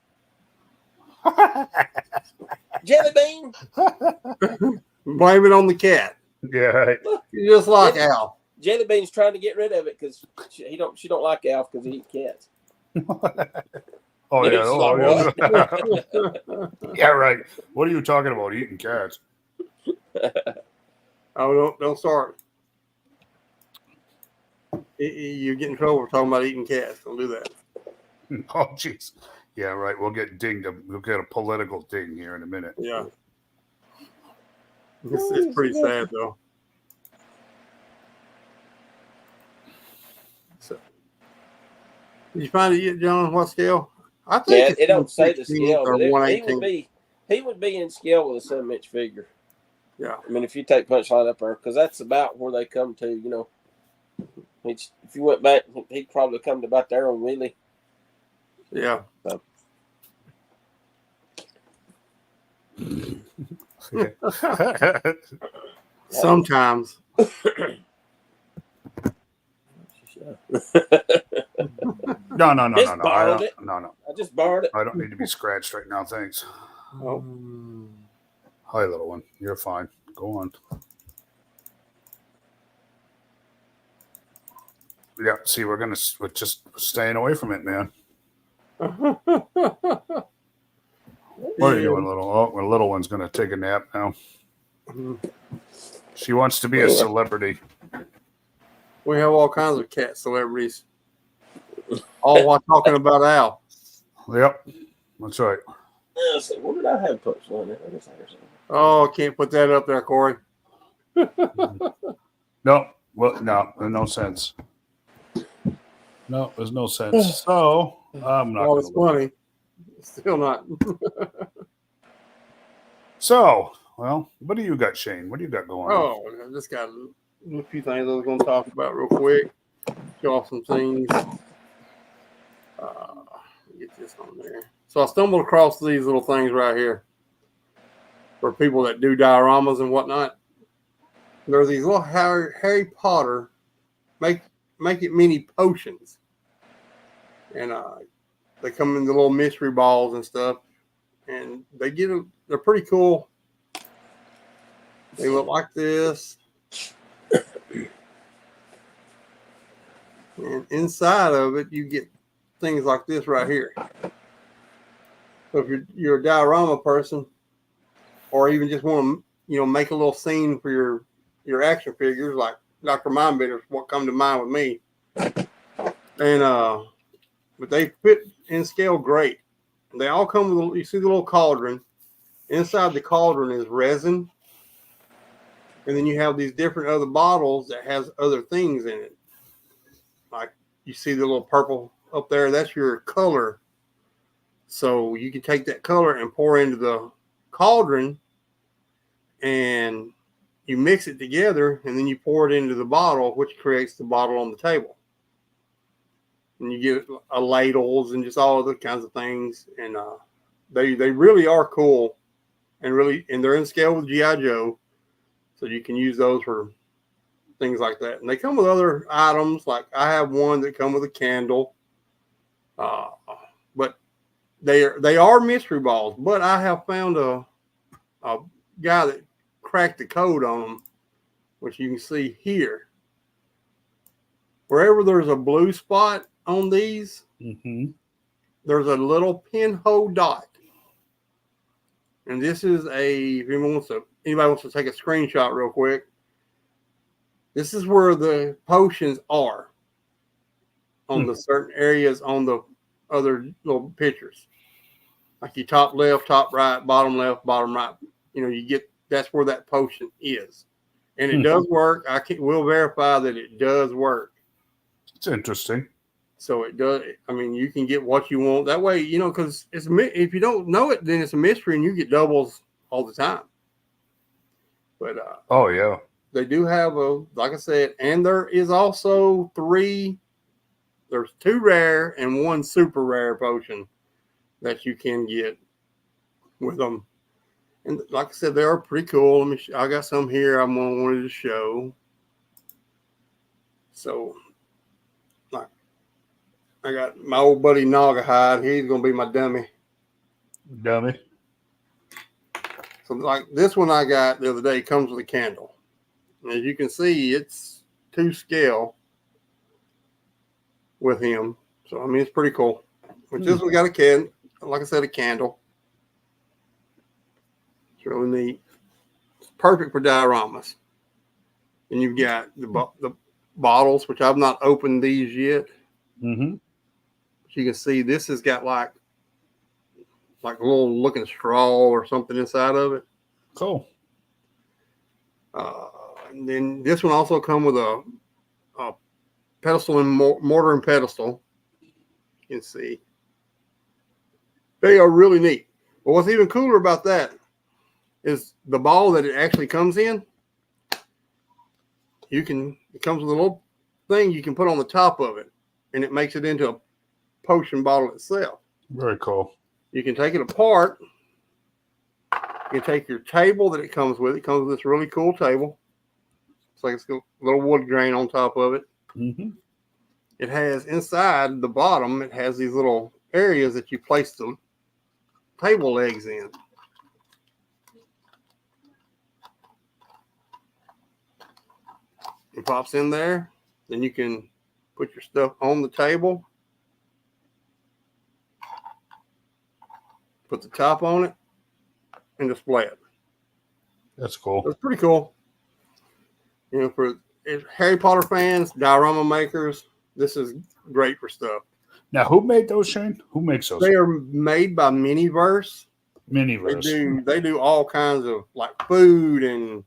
Jelly bean. Blame it on the cat. Yeah, right. You're just like Al. Jelly bean's trying to get rid of it because she don't like Alf because he eats cats. Oh yeah. He's Oh, like, yeah. Yeah, right. What are you talking about? Eating cats? Oh, don't start. You get in trouble for talking about eating cats. Don't do that. Oh, jeez. Yeah, right. We'll get dinged. We'll get a political ding here in a minute. Yeah. It's pretty sad though. So, did you find it yet, John? What scale? I think Yeah, it's it don't say the 1/16 scale, or but he 1/18. would be in scale with a 7-inch figure. Yeah. I mean, if you take Punchline up there, because that's about where they come to. You know, if you went back, he'd probably come to about there on Wheelie. Yeah. So. Sometimes. No. Just borrowed it. No. I just borrowed it. I don't need to be scratched right now. Thanks. Oh. Hi, little one. You're fine. Go on. Yeah. See, we're just staying away from it, man. What are you doing, little? Oh, my little one's gonna take a nap now. She wants to be a celebrity. We have all kinds of cat celebrities. All while talking about Al. Yep, that's right. Let's see, what did I have Punchline in? I guess I heard something. Oh, can't put that up there, Corey. No, well, no, there's no sense. No, there's no sense. So I'm not. Oh, it's funny. Still not. So, well, what do you got, Shane? What do you got going on? Oh, I just got a few things I was going to talk about real quick. Show off some things. Get this on there. So I stumbled across these little things right here for people that do dioramas and whatnot. There are these little Harry Potter make it mini potions, and they come in the little mystery balls and stuff, and they're pretty cool. They look like this. And inside of it, you get things like this right here. So if you're a diorama person, or even just want to, make a little scene for your action figures, like Dr. Mindbender, what come to mind with me. And but they fit in scale great. They all come with you see the little cauldron. Inside the cauldron is resin. And then you have these different other bottles that has other things in it. Like you see the little purple up there, that's your color. So you can take that color and pour into the cauldron and you mix it together and then you pour it into the bottle, which creates the bottle on the table. And you get ladles and just all other kinds of things. And they really are cool and they're in scale with G.I. Joe. So you can use those for things like that. And they come with other items. Like I have one that come with a candle. But they are mystery balls. But I have found a guy that cracked the code on them, which you can see here. Wherever there's a blue spot on these, there's a little pinhole dot. And this is if anybody wants to take a screenshot real quick, this is where the potions are on the certain areas on the other little pictures. Like you top left, top right, bottom left, bottom right. You get that's where that potion is. And it does work. Will verify that it does work. It's interesting. So it does. I mean, you can get what you want that way. Because if you don't know it, then it's a mystery, and you get doubles all the time. But oh yeah, they do have like I said, and there is also 3. There's 2 rare and 1 super rare potion that you can get with them. And like I said, they are pretty cool. I got some here I wanted to show. So, like, I got my old buddy Nagahide. He's going to be my dummy. Dummy. So, like, this one I got the other day comes with a candle. And as you can see, it's 2 scale with him. So, I mean, it's pretty cool. But this one got like I said, a candle. It's really neat. It's perfect for dioramas. And you've got the bottles, which I've not opened these yet. Mm-hmm. But you can see this has got like a little looking straw or something inside of it. Cool. And then this one also comes with a pedestal and mortar and pedestal. You can see. They are really neat. But what's even cooler about that is the ball that it actually comes in. It comes with a little thing you can put on the top of it, and it makes it into a potion bottle itself. Very cool. You can take it apart. You can take your table that it comes with. It comes with this really cool table. It's like a little wood grain on top of it. Mm-hmm. It has inside the bottom, it has these little areas that you place the table legs in. It pops in there. Then you can put your stuff on the table. Put the top on it and display it. That's cool. That's pretty cool. For Harry Potter fans, diorama makers, this is great for stuff. Now, who made those, Shane? Who makes those? They are made by Miniverse. Miniverse. They do all kinds of like food and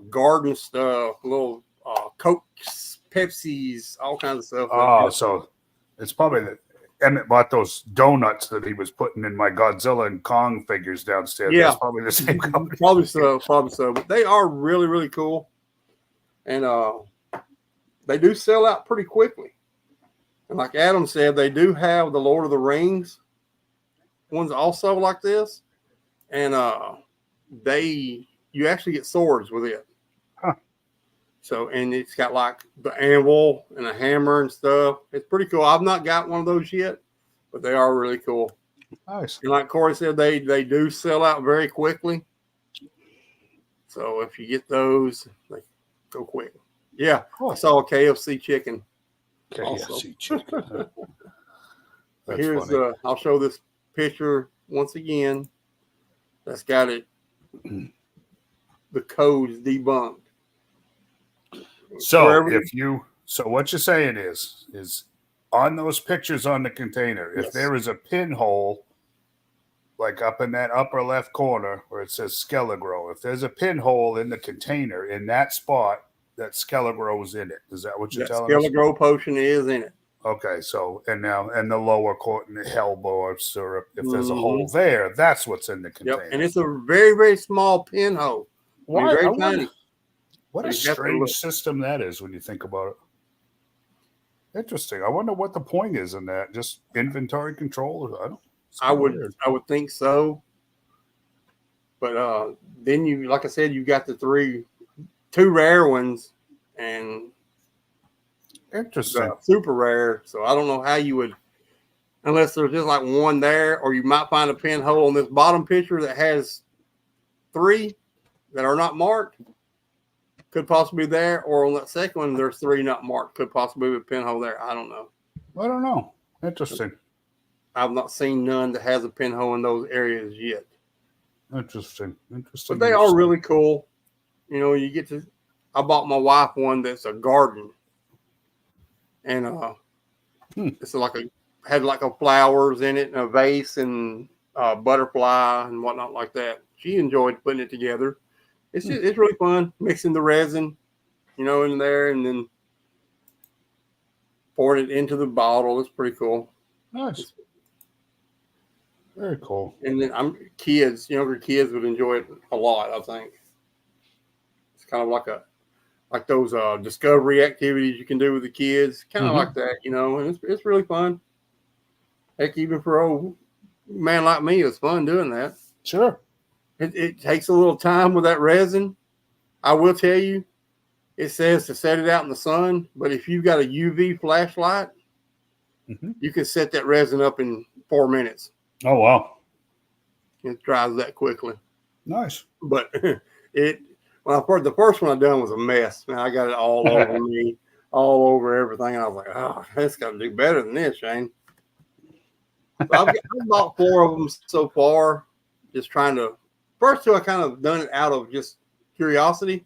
garden stuff, little Cokes, Pepsis, all kinds of stuff. Oh, so it's probably that Emmett bought those donuts that he was putting in my Godzilla and Kong figures downstairs. Yeah. That's probably the same company. Probably so. But they are really, really cool. And they do sell out pretty quickly. And like Adam said, they do have the Lord of the Rings ones also like this. And you actually get swords with it. Huh. So, and it's got like the anvil and a hammer and stuff. It's pretty cool. I've not got one of those yet, but they are really cool. Nice. And like Corey said, they do sell out very quickly. So if you get those, they go quick. Yeah, cool. I saw a KFC chicken. KFC chicken. Here's I'll show this picture once again. That's got it. The code's debunked. So what you're saying is on those pictures on the container, if there is a pinhole, like up in that upper left corner where it says Skelegro, if there's a pinhole in the container in that spot, that Skelegro is in it. Is that what you're telling us? Skelegro potion is in it. Okay, so and the lower court and the hellebore syrup, if there's a hole there, that's what's in the container. Yep, and it's a very, very small pinhole. Why? Very tiny. What a strange system that is when you think about it. Interesting. I wonder what the point is in that. Just inventory control? I would think so. But then you, like I said, you got the two rare ones and interesting super rare. So I don't know how you would, unless there's just like one there, or you might find a pinhole on this bottom picture that has 3 that are not marked. Could possibly be there, or on that second one, there's 3 not marked. Could possibly be a pinhole there. I don't know. I don't know. Interesting. I've not seen none that has a pinhole in those areas yet. Interesting. But they are really cool. You get to. I bought my wife one that's a garden, and it's had flowers in it and a vase and butterfly and whatnot like that. She enjoyed putting it together. It's really fun mixing the resin, in there, and then pouring it into the bottle. It's pretty cool. Nice. Very cool. And then younger kids would enjoy it a lot. I think it's kind of like those discovery activities you can do with the kids, kind of like that, and it's really fun. Heck, even for old man like me, it's fun doing that. Sure. It takes a little time with that resin. I will tell you, it says to set it out in the sun, but if you've got a UV flashlight, you can set that resin up in 4 minutes. Oh, wow. It dries that quickly. Nice. But the first one I done was a mess. Man, I got it all over me, all over everything. And I was like, oh, that's got to do better than this, Shane. So I've bought 4 of them so far, just trying to. First 2, I kind of done it out of just curiosity.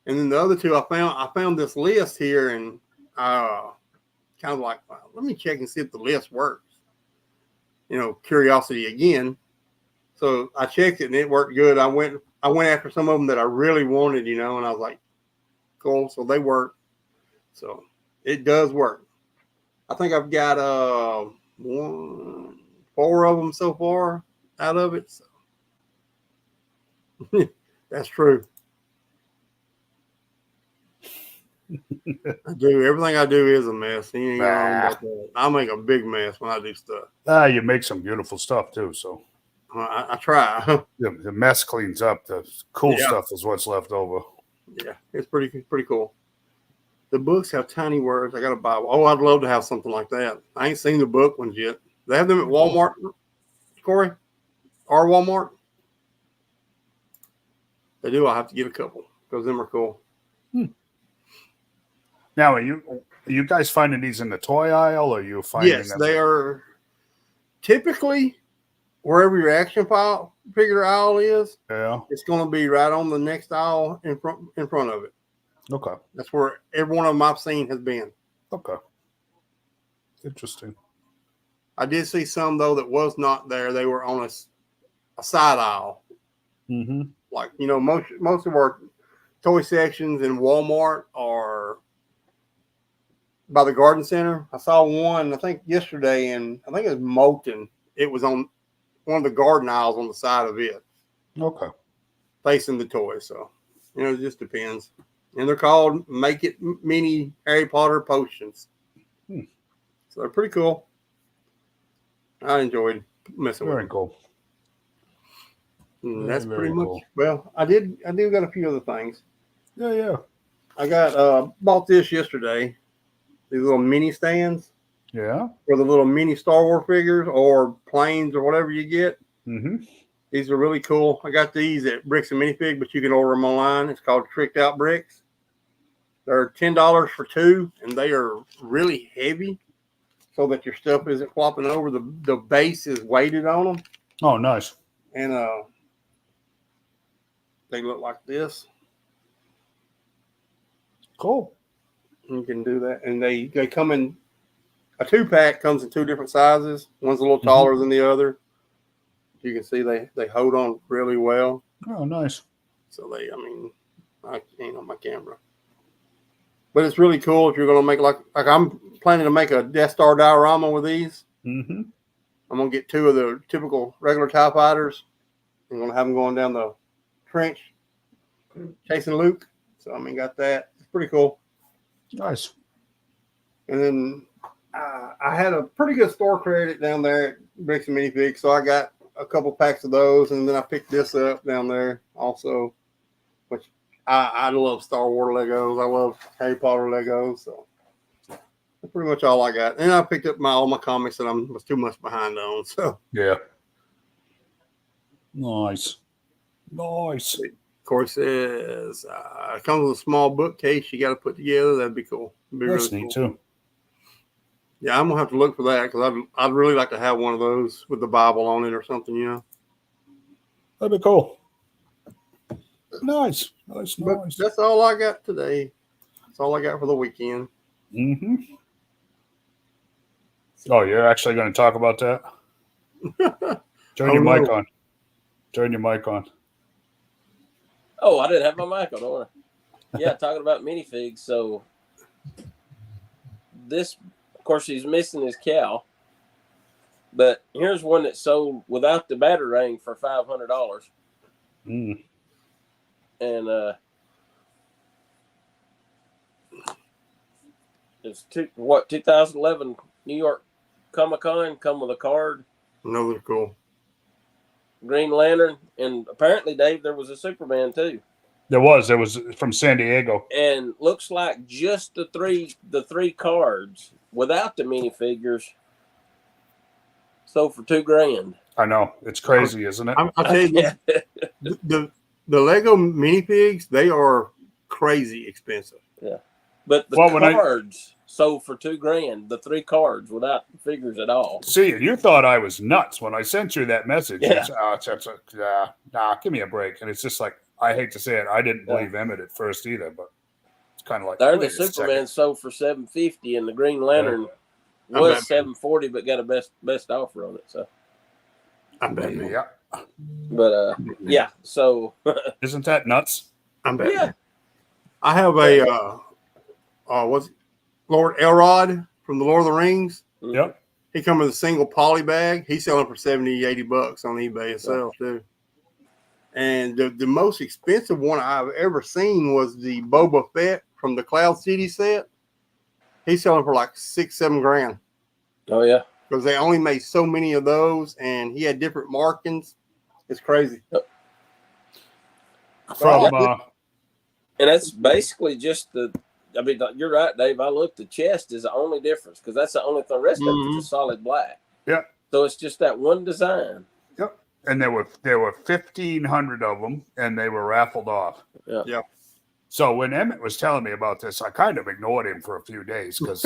And then the other 2, I found this list here and kind of like, let me check and see if the list works. Curiosity again. So I checked it and it worked good. I went after some of them that I really wanted, and I was like, cool. So they work. So it does work. I think I've got 4 of them so far out of it. So. That's true. I do. Everything I do is a mess. You ain't wrong about that. I make a big mess when I do stuff. You make some beautiful stuff too. So I try. The mess cleans up. The cool stuff is what's left over. Yeah, it's pretty cool. The books have tiny words. I got a Bible. Oh, I'd love to have something like that. I ain't seen the book ones yet. They have them at Walmart, Corey? Or Walmart? They do. I'll have to get a couple because them are cool. Now, are you guys finding these in the toy aisle, or are you finding them? Yes, they are typically wherever your action figure aisle is. Yeah, it's going to be right on the next aisle in front of it. Okay, that's where every one of them I've seen has been. Okay, interesting. I did see some though that was not there. They were on a side aisle. Like most of our toy sections in Walmart are by the garden center. I saw one, I think yesterday, and I think it was Moulton. It was on one of the garden aisles on the side of it. Okay. Facing the toys. So, it just depends. And they're called Make It Mini Harry Potter Potions. So they're pretty cool. I enjoyed messing with them. Very cool. And that's pretty much cool. Well, I do got a few other things. Yeah. I got bought this yesterday. These little mini stands. Yeah. For the little mini Star Wars figures or planes or whatever you get. These are really cool. I got these at Bricks and Minifig, but you can order them online. It's called Tricked Out Bricks. They're $10 for 2, and they are really heavy so that your stuff isn't flopping over. The base is weighted on them. Oh, nice. And they look like this. Cool. You can do that. And they come in a 2-pack, comes in 2 different sizes. One's a little taller than the other. You can see they hold on really well. Oh, nice. So I ain't on my camera. But it's really cool if you're going to make like I'm planning to make a Death Star diorama with these. I'm going to get 2 of the typical regular TIE fighters. I'm going to have them going down the trench chasing Luke. So, got that. It's pretty cool. Nice. And then I had a pretty good store credit down there at Bricks and Minifig, so I got a couple packs of those, and then I picked this up down there also, which I love Star Wars Legos. I love Harry Potter Legos, so that's pretty much all I got. And I picked up all my comics that I was too much behind on. So yeah, nice. Of course, it comes with a small bookcase you got to put together. That'd be cool. That's really neat too. Yeah, I'm gonna have to look for that because I'd really like to have one of those with the Bible on it or something. That'd be cool. Nice. But that's all I got today. That's all I got for the weekend. Oh, you're actually going to talk about that? Turn your mic on. Oh, I didn't have my mic on, don't I? Yeah, talking about minifigs. So this, of course, he's missing his cow. But here's one that sold without the batarang for $500. Mm. And it's 2011 New York Comic-Con, come with a card, No, they're cool. Green Lantern, and apparently, Dave, there was a Superman too. There was from San Diego. And looks like just the three cards without the minifigures sold for $2,000. I know, it's crazy, isn't it? I'll tell you, the Lego minifigs, they are crazy expensive. Yeah, but the cards sold for $2,000. The 3 cards without figures at all. See, you thought I was nuts when I sent you that message. Yeah. Nah, give me a break. And it's just like, I hate to say it, I didn't believe Emmett at first either, but it's kind of like the Superman sold for $750, and the Green Lantern was $740, but got a best offer on it. So I bet. Yeah. But yeah. So isn't that nuts? I'm betting. Yeah. I have a what's Lord Elrod from the Lord of the Rings. Yep. He come with a single poly bag. He's selling for $70-$80 on eBay itself too. And the most expensive one I've ever seen was the Boba Fett from the Cloud City set. He's selling for like $6-7 grand. Oh yeah. Because they only made so many of those, and he had different markings. It's crazy. From and that's basically just I mean, you're right, Dave. I looked. The chest is the only difference because that's the only thing. The rest of it is solid black. Yeah. So it's just that one design. Yep. And there were 1,500 of them, and they were raffled off. Yeah. Yeah. So when Emmett was telling me about this, I kind of ignored him for a few days because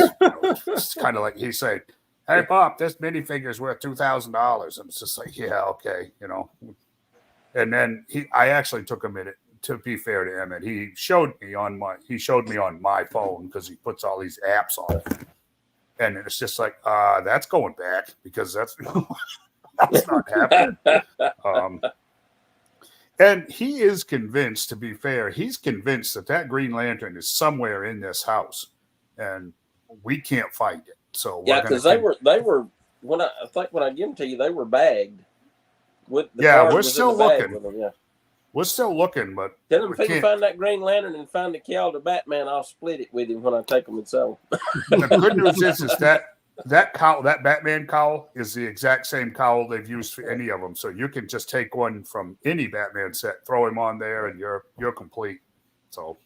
it's kind of like he said, "Hey, Pop, this minifigure's worth $2,000." And it's just like, yeah, okay, And then I actually took a minute. To be fair to Emmett, he showed me on my phone because he puts all these apps on it. And it's just like, that's going back because that's not happening. And he is convinced, to be fair, he's convinced that Green Lantern is somewhere in this house and we can't find it. So yeah, because they were when I think when I give them to you, they were bagged with the we're still looking. Yeah. We're still looking, but tell him if he can find that Green Lantern and find the cow to Batman, I'll split it with him when I take him and sell him. The good news is that cowl, that Batman cowl, is the exact same cowl they've used for any of them. So you can just take one from any Batman set, throw him on there, and you're complete. So,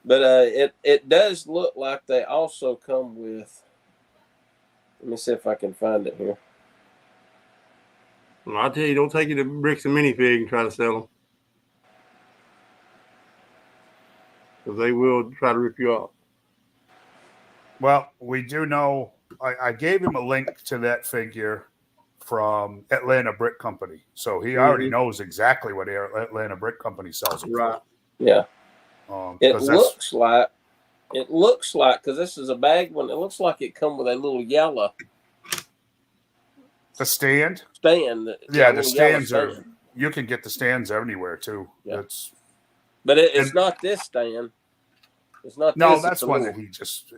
but it does look like they also come with. Let me see if I can find it here. Well, I'll tell you, don't take it to Bricks and Minifig and try to sell them. Because they will try to rip you off. Well, we do know. I gave him a link to that figure from Atlanta Brick Company, so he already knows exactly what Atlanta Brick Company sells them right. for. Yeah. It looks like because this is a bag one. It looks like it come with a little yellow. The stand. Yeah, the stands are. You can get the stands anywhere too. Yeah. But it's not this stand. It's not. No, this, that's one that he just.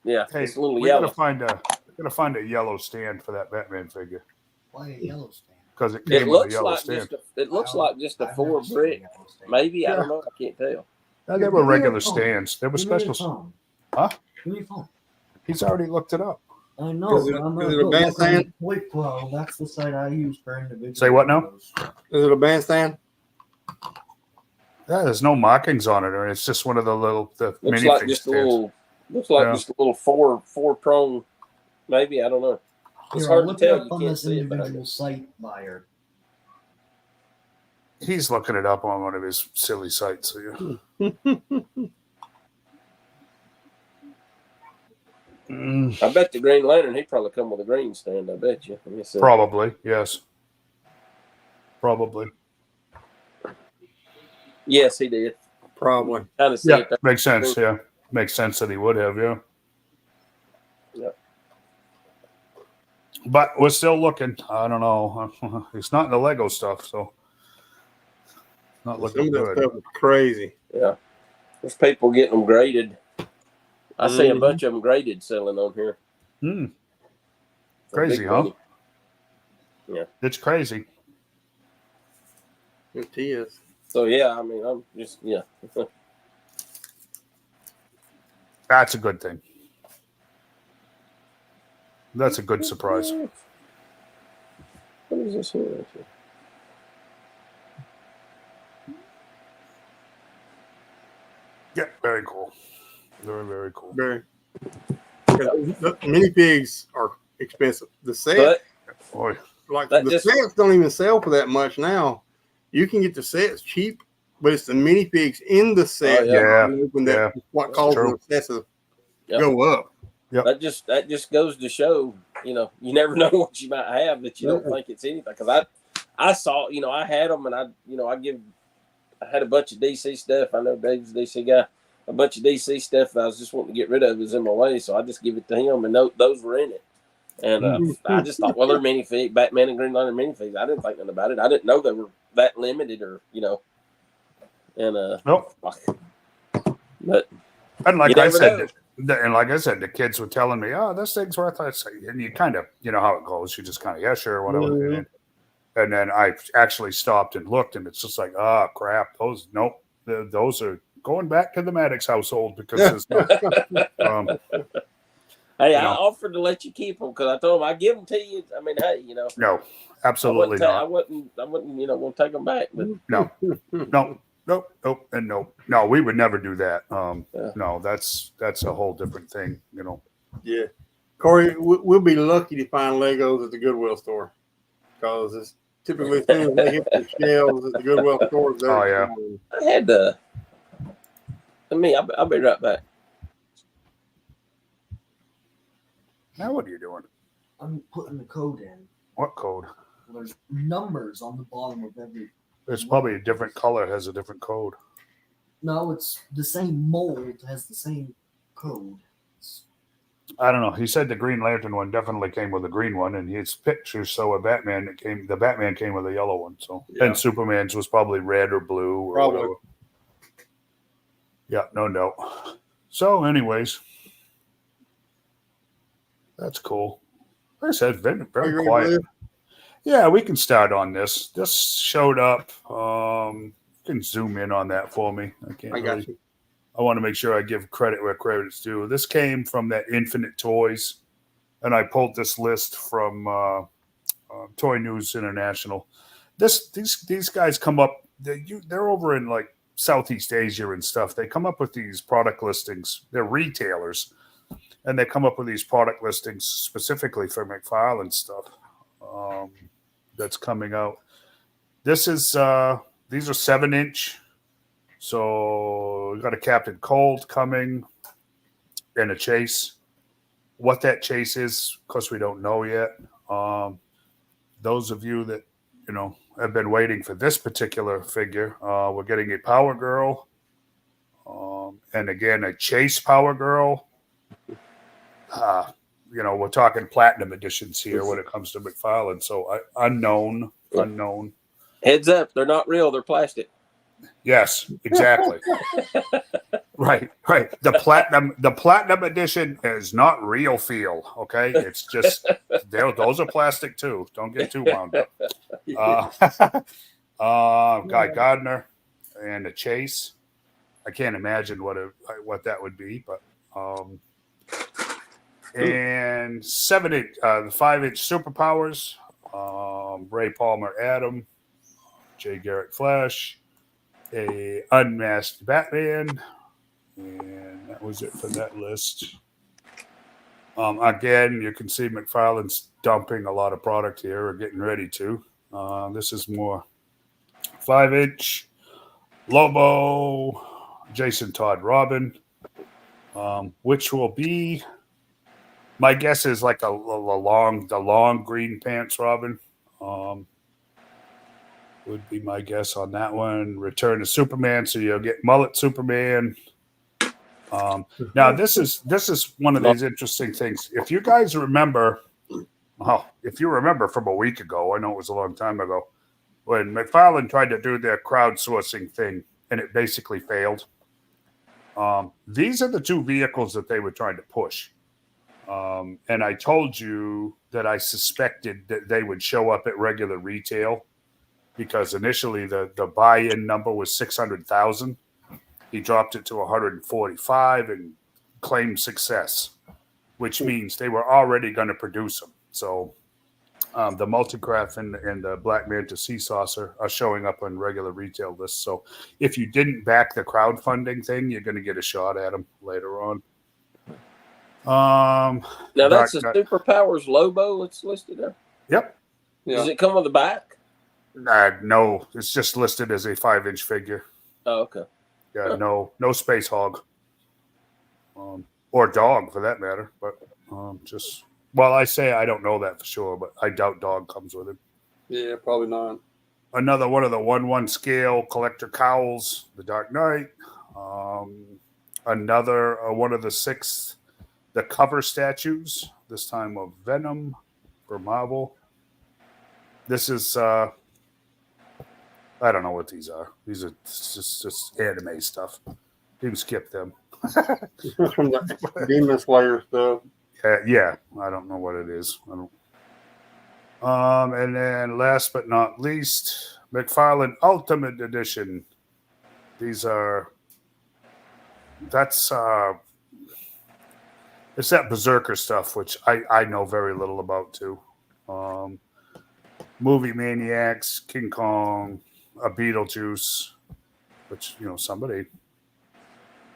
Yeah, hey, it's a little we yellow. Gotta find a yellow stand for that Batman figure. Why a yellow stand? Because it came with a yellow like stand. It looks like just a 4 brick. Maybe I don't know. I can't tell. No, they were regular stands. They were special. Huh? Give me your phone. He's already looked it up. I know. Is it a bandstand? Wait, Pro. That's the site I use for individual. Say what now? Is it a bandstand? Yeah, there's no markings on it, or it's just one of the Looks mini like just a little. Looks like just a little four prong. Maybe I don't know. It's hard to tell. Up on this individual site buyer. He's looking it up on one of his silly sites. So I bet the Green Lantern, he'd probably come with a green stand. I bet you. Let me see. Probably, yes. Probably. Yes, he did. Probably. Kind of see Yeah, it. makes sense. Yeah, makes sense that he would have. Yeah. Yep. But we're still looking. I don't know. It's not in the Lego stuff, so Not Some looking of that good. stuff is crazy. Yeah. There's people getting them graded. I see a Mhm. bunch of them graded selling on here. Hmm. For big Crazy, huh? money. It's crazy. It is. So yeah, I mean, I'm just That's a good thing. That's a good surprise. What is this here? Yeah, very cool. Very, very cool. Very. The minifigs are expensive. The set, But Boy, like that the just- sets, don't even sell for that much now. You can get the sets cheap, but it's the minifigs in the set. Oh, yeah. That what That's causes true. the sets to Yep. go up. that just goes to show, you never know what you might have that you don't think it's anything. Because I saw, I had them, and I had a bunch of DC stuff. I know Dave's a DC guy. A bunch of DC stuff that I was just wanting to get rid of was in my way, so I just give it to him, and those were in it. And I just thought, well, they're minifig, Batman and Green Lantern minifigs. I didn't think nothing about it. I didn't know they were that limited, or And nope. but And like you I never said, know. the kids were telling me, "Oh, this thing's worth it." And you kind of, how it goes. You just kind of, yeah, sure, whatever. Mhm. And then I actually stopped and looked, and it's just like, oh crap, those are going back to the Maddox household because there's no. Hey, I offered to let you keep them because I told him I'd give them to you. I mean, hey, No, absolutely not. I wouldn't, want to take them back. But No, and no. We would never do that. Yeah. No, that's a whole different thing. Yeah, Corey, we'll be lucky to find Legos at the Goodwill store because it's typically as soon as they hit the shelves at the Goodwill stores. Oh, yeah. I had to. I'll be right back. Now, what are you doing? I'm putting the code in. What code? There's numbers on the bottom of every. It's probably a different color, has a different code. No, it's the same mold, has the same code. I don't know. He said the Green Lantern one definitely came with a green one, and his pictures show the Batman came with a yellow one. So, Yeah. and Superman's was probably red or blue or Probably. whatever. Yeah, no. So, anyways, that's cool. Like I said, very, very quiet. Yeah, we can start on this. This showed up. You can zoom in on that for me. I got you. I want to make sure I give credit where credit's due. This came from that Infinite Toys, and I pulled this list from Toy News International. These guys come up. They're over in like Southeast Asia and stuff. They come up with these product listings. They're retailers, and they come up with these product listings specifically for McFarlane stuff. That's coming out. These are 7-inch. So we got a Captain Cold coming and a Chase. What that Chase is, of course, we don't know yet. Those of you that have been waiting for this particular figure, we're getting a Power Girl, and again a Chase Power Girl. We're talking platinum editions here when it comes to McFarlane. So unknown. Heads up, they're not real. They're plastic. Yes, exactly. Right. The platinum edition is not real feel. Okay, it's just those are plastic too. Don't get too wound up. Guy Gardner and a Chase. I can't imagine what that would be, but and 7-inch, the 5-inch Superpowers. Ray Palmer, Adam, Jay Garrick, Flash. A unmasked Batman, and that was it for that list. Again, you can see McFarlane's dumping a lot of product here, or getting ready to. This is more 5-inch Lobo, Jason Todd Robin, which will be, my guess is like the long green pants Robin. Would be my guess on that one. Return to Superman, so you'll get mullet Superman. Now this is one of these interesting things. If you guys remember, from a week ago, I know it was a long time ago, when McFarlane tried to do their crowdsourcing thing, and it basically failed. These are the two vehicles that they were trying to push. And I told you that I suspected that they would show up at regular retail because initially the buy-in number was 600,000. He dropped it to 145 and claimed success, which means they were already going to produce them. So the Multicraft and the Black Manta Sea Saucer are showing up on regular retail lists. So if you didn't back the crowdfunding thing, you're going to get a shot at them later on. Now that's a Superpowers Lobo. It's listed there. Yep. Yeah. Does it come with a back? No, it's just listed as a 5-inch figure. Oh, okay. Yeah, no space hog, or dog for that matter. But I say I don't know that for sure, but I doubt dog comes with it. Yeah, probably not. Another one of the 1/1 scale collector cowls, the Dark Knight. Another one of the 6, the cover statues. This time of Venom for Marvel. This is I don't know what these are. These are just anime stuff. You can skip them. From the Demon Slayer stuff. Yeah, I don't know what it is. I don't. And then last but not least, McFarlane Ultimate Edition. These are. It's that Berserker stuff, which I know very little about too. Movie Maniacs, King Kong, a Beetlejuice, which somebody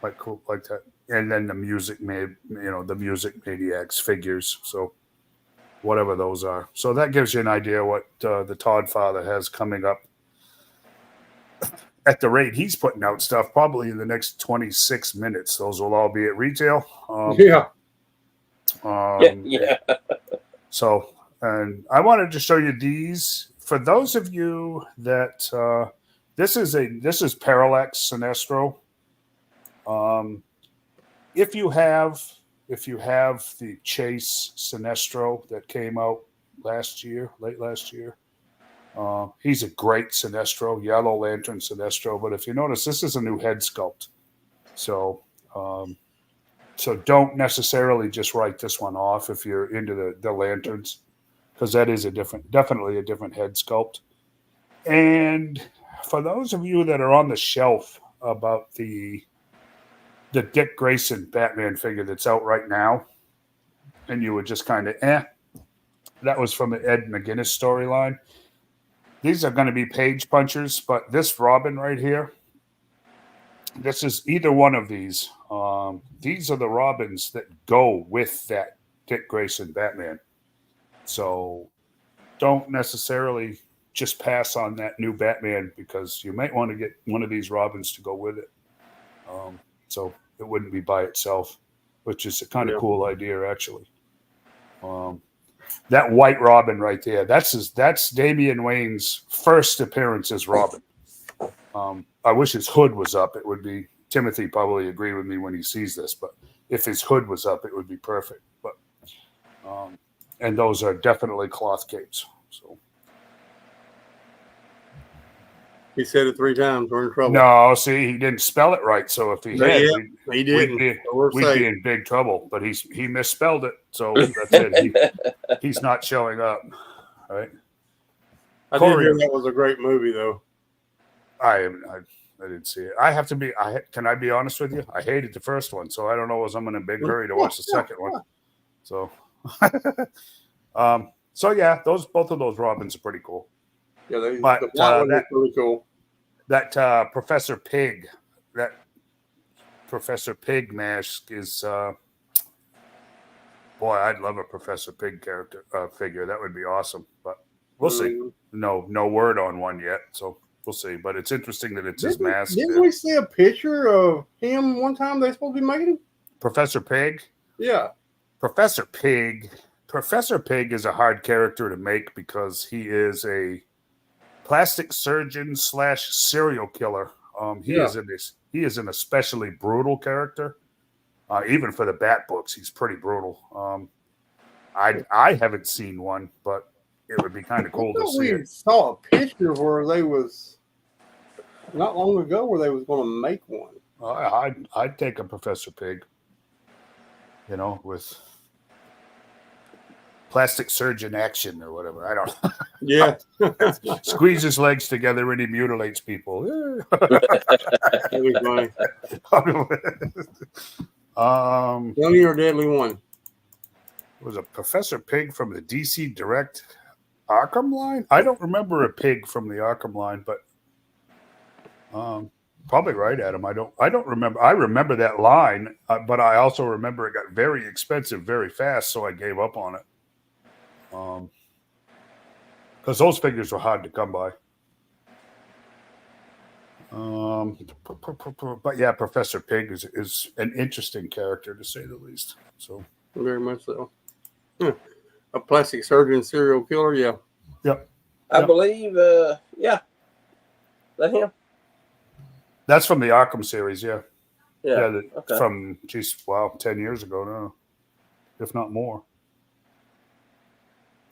might cool like that, and then the Music Maniacs figures. So whatever those are. So that gives you an idea what the Todd father has coming up. At the rate he's putting out stuff, probably in the next 26 minutes, those will all be at retail. Yeah. So, and I wanted to show you these for those of you that this is Parallax Sinestro. If you have the Chase Sinestro that came out late last year, he's a great Sinestro, Yellow Lantern Sinestro. But if you notice, this is a new head sculpt, so don't necessarily just write this one off if you're into the lanterns, because that is definitely a different head sculpt. And for those of you that are on the shelf about the Dick Grayson Batman figure that's out right now, and you were just kind of that was from the Ed McGuinness storyline. These are going to be page punchers, but this Robin right here, this is either one of these. These are the Robins that go with that Dick Grayson Batman. So don't necessarily just pass on that new Batman, because you might want to get one of these Robins to go with it. So it wouldn't be by itself, which is a kind of cool idea, actually. That white Robin right there, that's Damian Wayne's first appearance as Robin. I wish his hood was up. It would be, Timothy probably agree with me when he sees this, but if his hood was up, it would be perfect. But and those are definitely cloth capes. So he said it 3 times. We're in trouble. no, see, he didn't spell it right. So if he had, he didn't. We'd be in big trouble. But he misspelled it, so that's it. He's not showing up. Right. I did hear that was a great movie, though. I didn't see it. Can I be honest with you? I hated the first one, so I don't know if I'm in a big hurry to watch the second one. So, both of those Robins are pretty cool. Yeah, the black one is really cool. That Professor Pig mask is boy, I'd love a Professor Pig character figure. That would be awesome. But we'll see. No word on one yet, so we'll see. But it's interesting that it's his mask. Didn't we see a picture of him one time? They supposed to be making him? Professor Pig? Yeah. Professor Pig is a hard character to make because he is a plastic surgeon / serial killer. He is an especially brutal character. Even for the Bat books, he's pretty brutal. I haven't seen one, but it would be kind of I cool to thought see we it. saw a picture where they was not long ago where they was going to make one. I'd take a Professor Pig, with plastic surgeon action or whatever. I don't know. Yeah, Squeeze his legs together and he mutilates people. that'd be funny. Funny or deadly one? Was a Professor Pig from the DC Direct Arkham line? I don't remember a pig from the Arkham line, but probably right, Adam. I don't remember. I remember that line, but I also remember it got very expensive very fast, so I gave up on it. Because those figures were hard to come by. But yeah, Professor Pig is an interesting character to say the least. So Very much so. A plastic surgeon serial killer, yeah. yep. I believe, yeah, that him. That's from the Arkham series, yeah. Yeah. Okay. From 10 years ago now, if not more.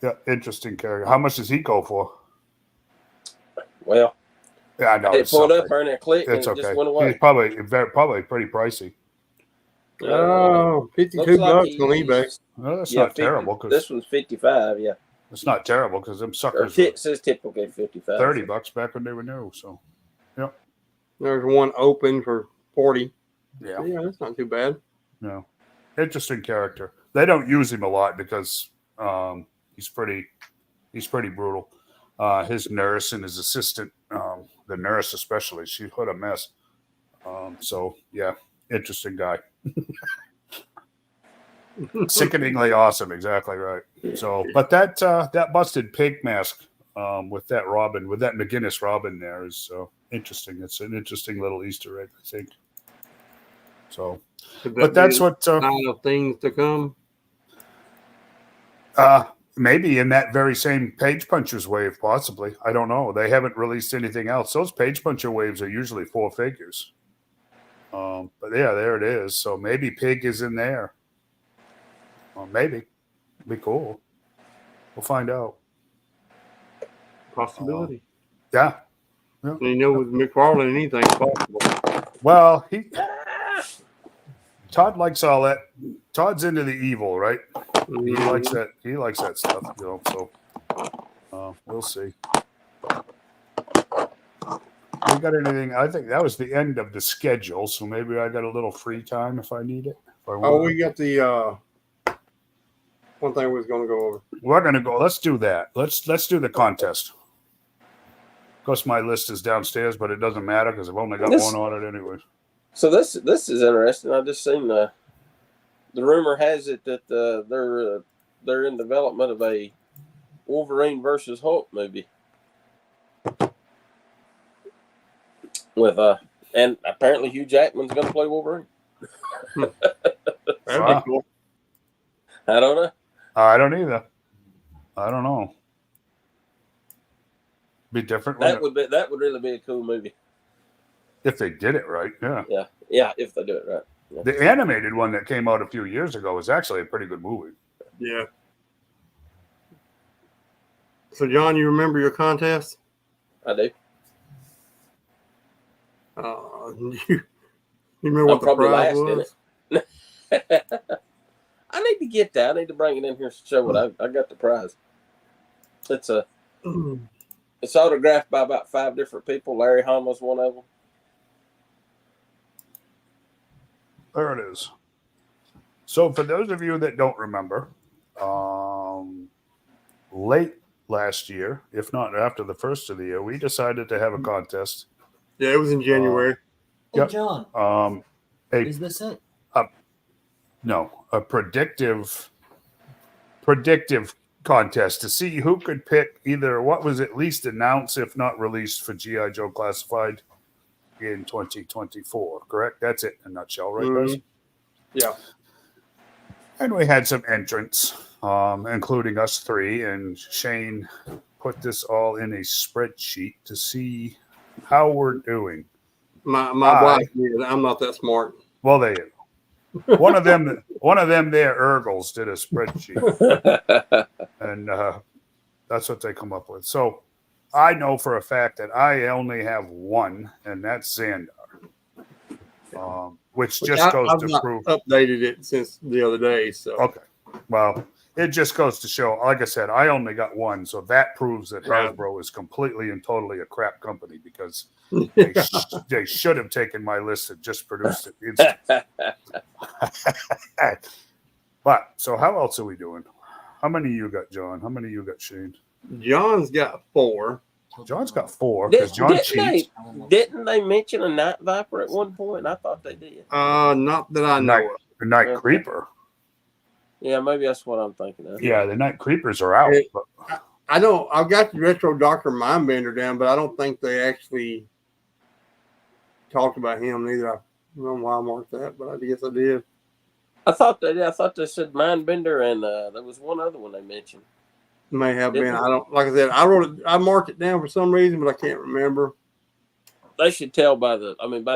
Yeah, interesting character. How much does he go for? Well, Yeah, I know. it pulled up there and it clicked It's and it okay. just went away. He's probably pretty pricey. Oh, $52 Looks like on he's- eBay. Well, that's Yeah, not 50 terrible This because one's 55. Yeah, it's not terrible because them or suckers it says typically 55. were $30 back when they were new. So There's one open for 40. yeah, Yeah, that's not too bad. no, interesting character. They don't use him a lot because he's pretty brutal. His nurse and his assistant, the nurse especially, what a mess. So yeah, interesting guy. Sickeningly awesome, exactly right. So, but that busted pig mask with that McGinnis Robin there is interesting. It's an interesting little Easter egg, I think. So, but that's what sign of things to come. maybe in that very same Page Punchers wave, possibly. I don't know. They haven't released anything else. Those Page Puncher waves are usually 4 figures. But yeah, there it is. So maybe Pig is in there. Maybe. Be cool. We'll find out. Possibility. Yeah. And with McFarlane, anything's possible. Well, Todd likes all that. Todd's into the evil, right? He likes that. He likes that stuff, So we'll see. We got anything? I think that was the end of the schedule. So maybe I got a little free time if I need it. We got the one thing we was going to go over. We're gonna go. Let's do that. Let's do the contest. Of course, my list is downstairs, but it doesn't matter because I've only got one on it anyway. So this is interesting. I just seen the rumor has it that they're in development of a Wolverine versus Hulk movie with and apparently Hugh Jackman's going to play Wolverine. That'd be cool. I don't know. I don't either. I don't know. Be different. That would really be a cool movie if they did it right. Yeah. Yeah. If they do it right. Yeah. The animated one that came out a few years ago was actually a pretty good movie. Yeah. So, John, you remember your contest? I do. You remember what the prize was? In it. I need to get that. I need to bring it in here to show what I got the prize. It's autographed by about 5 different people. Larry Hama's one of them. There it is. So for those of you that don't remember, late last year, if not after the first of the year, we decided to have a contest. Yeah, it was in January. Hey, Yep. John. Is this it? No, a predictive contest to see who could pick either what was at least announced, if not released, for G.I. Joe Classified in 2024. Correct? That's it in a nutshell, right, guys? Yeah. And we had some entrants, including us 3, and Shane put this all in a spreadsheet to see how we're doing. My wife did. I'm not that smart. Well, they one of them there, Urgles, did a spreadsheet, and That's what they come up with. So I know for a fact that I only have one, and that's Xandar, which just goes I've to not prove. updated it since the other day. So Okay. Well, it just goes to show, like I said, I only got one. So that proves that Right. Hasbro is completely and totally a crap company because yeah. they should have taken my list and just produced it instantly. But so how else are we doing? How many you got, John? How many you got, Shane? John's got 4. John's got 4 because John cheats. Didn't they mention a Night Viper at one point? I thought they did. Not that I know of. Night Okay. Creeper. Yeah, maybe that's what I'm thinking of. Yeah, the Night Creepers are out. But I don't. I've got the Retro Doctor Mindbender down, but I don't think they actually talked about him neither. I don't know why I marked that, but I guess I did. I thought they did. I thought they said Mindbender, and there was one other one they mentioned. May have Didn't been. it? I don't. Like I said, I wrote it. I marked it down for some reason, but I can't remember. They should tell by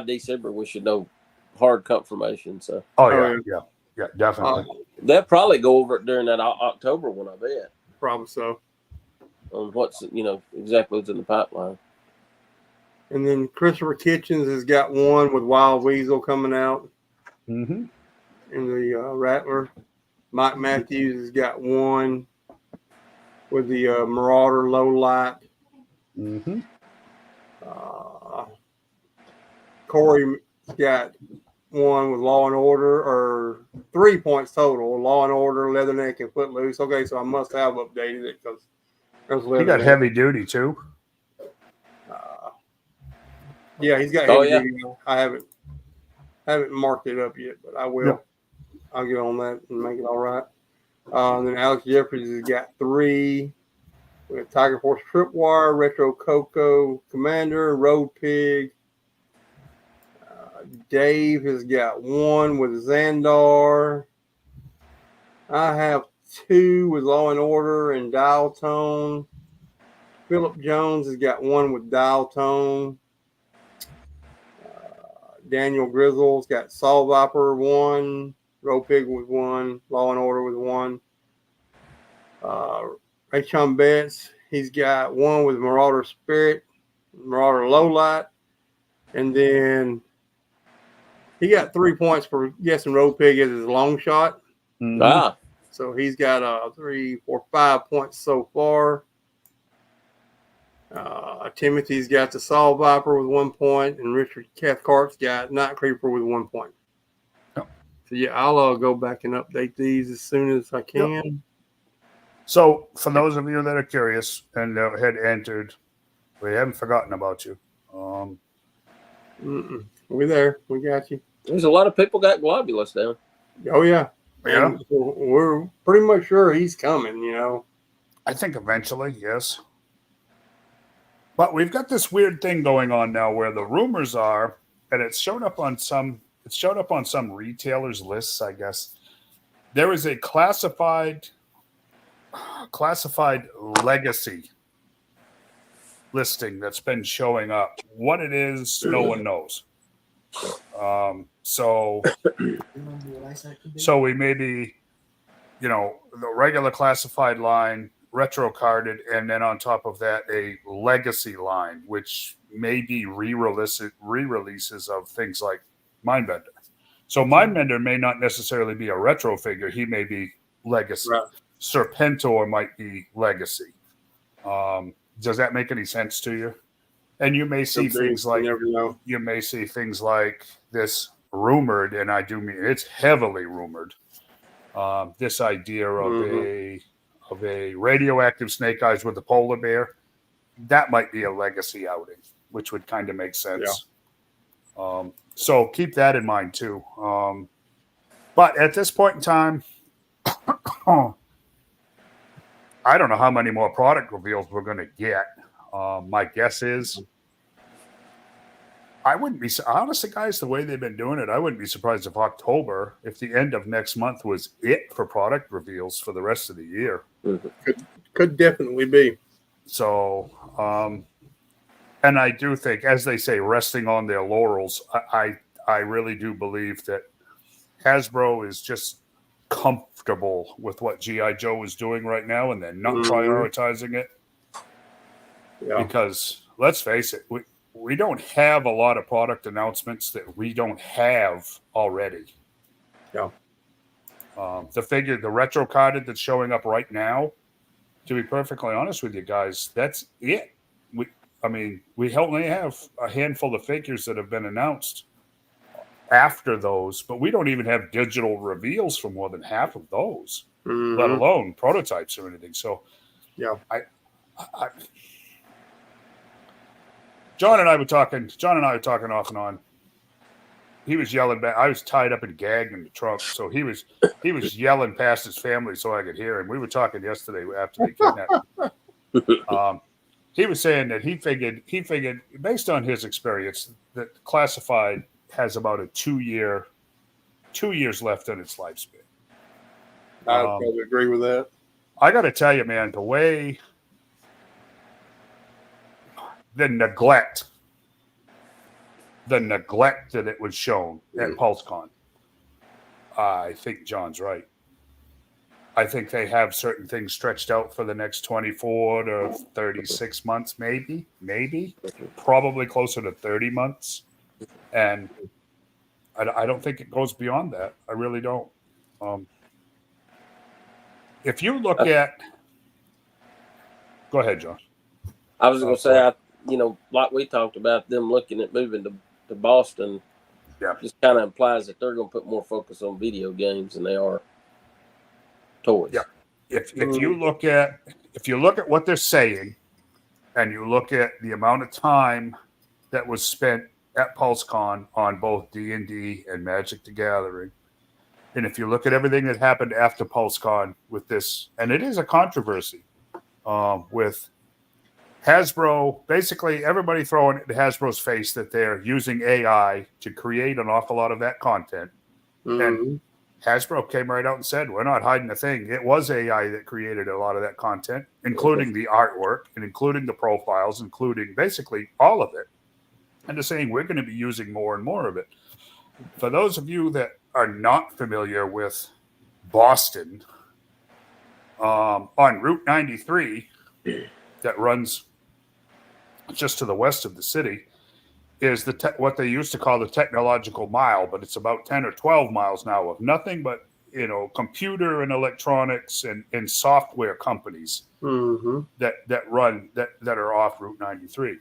December we should know hard confirmation. So yeah, definitely. they'll probably go over it during that October one, I bet. Probably so. On what's exactly what's in the pipeline. And then Christopher Kitchens has got one with Wild Weasel coming out Mm-hmm. in the Rattler. Mike Matthews has got one with the Marauder Low Light. Mm-hmm. Corey's got one with Law and Order, or 3 points total. Law and Order, Leatherneck, and Footloose. Okay, so I must have updated it because there's Leatherneck. He got Heavy Duty too. Yeah, he's got heavy duty. I haven't marked it up yet, but I will. Yep. I'll get on that and make it all right. Then Alex Jeffries has got 3. We have Tiger Force Tripwire, Retro Coco Commander, Road Pig. Dave has got 1 with Xandar. I have 2 with Law and Order and Dial Tone. Philip Jones has got 1 with Dial Tone. Daniel Grizzle's got Saw Viper 1, Road Pig with 1, Law and Order with 1. Ray Chum Betts, he's got 1 with Marauder Spirit, Marauder Low Light, and then he got 3 points for guessing Road Pig as his long shot. Mm-hmm. So he's got 3, 4, 5 points so far. Timothy's got the Saw Viper with 1 point, and Richard Cathcart's got Night Creeper with 1 point. Yep. So yeah, I'll go back and update these as soon as I can. Yep. So for those of you that are curious and had entered, we haven't forgotten about you. We're there. We got you. There's a lot of people got Globulus down. Oh yeah. Yeah. And we're pretty much sure he's coming. I think eventually, yes. But we've got this weird thing going on now where the rumors are, and it's showed up on some retailers' lists, I guess. There is a classified legacy listing that's been showing up. What it is, no one knows. So we may be, the regular classified line, retro carded, and then on top of that, a legacy line, which may be re-releases of things like Mindbender. So Mindbender may not necessarily be a retro figure. He may be legacy. Right. Serpentor might be legacy. Does that make any sense to you? And you may see things like this rumored, and I do mean it's heavily rumored. This idea of a radioactive Snake Eyes with a polar bear, that might be a legacy outing, which would kind of make sense. Yeah. So keep that in mind too. But at this point in time, I don't know how many more product reveals we're going to get. My guess is I wouldn't be honestly, guys, the way they've been doing it, I wouldn't be surprised if October, if the end of next month was it for product reveals for the rest of the year. Could definitely be. So, and I do think, as they say, resting on their laurels, I really do believe that Hasbro is just comfortable with what GI Joe is doing right now, and they're not prioritizing it. Yeah. Because let's face it, we don't have a lot of product announcements that we don't have already. Yeah. The retro carded that's showing up right now, to be perfectly honest with you guys, that's it. We only have a handful of figures that have been announced after those, but we don't even have digital reveals for more than half of those, let alone prototypes or anything. So, yeah, John and I were talking off and on. He was yelling back. I was tied up and gagged in the trunk, so he was yelling past his family so I could hear him. We were talking yesterday after they kidnapped him. He was saying that he figured based on his experience that classified has about 2 years left in its lifespan. I probably agree with that. I got to tell you, man, the way the neglect that it was shown at PulseCon, I think John's right. I think they have certain things stretched out for the next 24 to 36 months, maybe, probably closer to 30 months. And I don't think it goes beyond that. I really don't. If you look at... Go ahead, John. I was going to say, like we talked about them looking at moving to Boston, just kind of implies that they're going to put more focus on video games than they are toys. Yeah. If you look at what they're saying, and you look at the amount of time that was spent at PulseCon on both D&D and Magic the Gathering, and if you look at everything that happened after PulseCon with this, and it is a controversy with Hasbro, basically everybody throwing it in Hasbro's face that they're using AI to create an awful lot of that content. And Hasbro came right out and said, we're not hiding a thing. It was AI that created a lot of that content, including the artwork and including the profiles, including basically all of it. And they're saying we're going to be using more and more of it. For those of you that are not familiar with Boston, on Route 93 that runs just to the west of the city is what they used to call the technological mile, but it's about 10 or 12 miles now of nothing but computer and electronics and software companies that are off Route 93.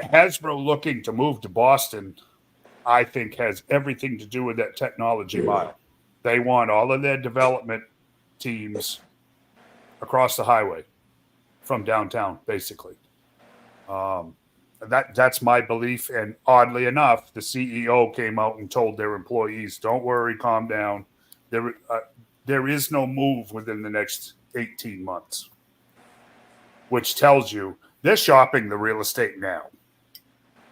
Hasbro looking to move to Boston, I think, has everything to do with that technology mile. They want all of their development teams across the highway from downtown, basically. That's my belief. And oddly enough, the CEO came out and told their employees, don't worry, calm down. There is no move within the next 18 months, which tells you they're shopping the real estate now.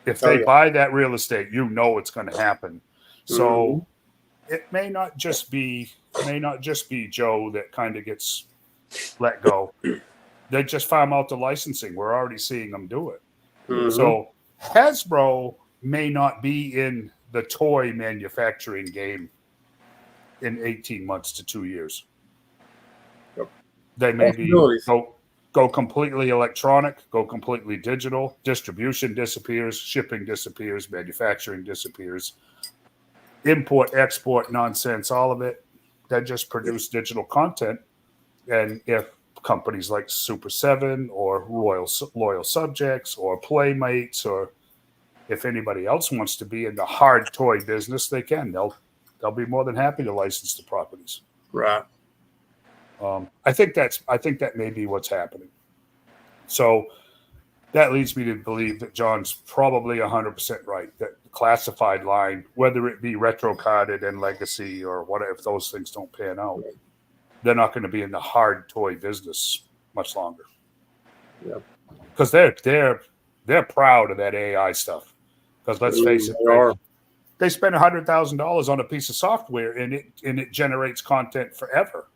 If they buy that real estate, it's going to happen. So it may not just be Joe that kind of gets let go. They just farm out the licensing. We're already seeing them do it. So Hasbro may not be in the toy manufacturing game in 18 months to 2 years. They may be go completely electronic, go completely digital. Distribution disappears, shipping disappears, manufacturing disappears. Import, export nonsense, all of it. They just produce digital content. And if companies like Super 7 or Loyal Subjects or Playmates, or if anybody else wants to be in the hard toy business, they can. They'll be more than happy to license the properties. Right. I think that may be what's happening. So that leads me to believe that John's probably 100% right. That the classified line, whether it be retro carded and legacy or whatever, if those things don't pan out, they're not going to be in the hard toy business much longer. Yeah, because they're proud of that AI stuff. Because let's face it, they spend $100,000 on a piece of software and it generates content forever,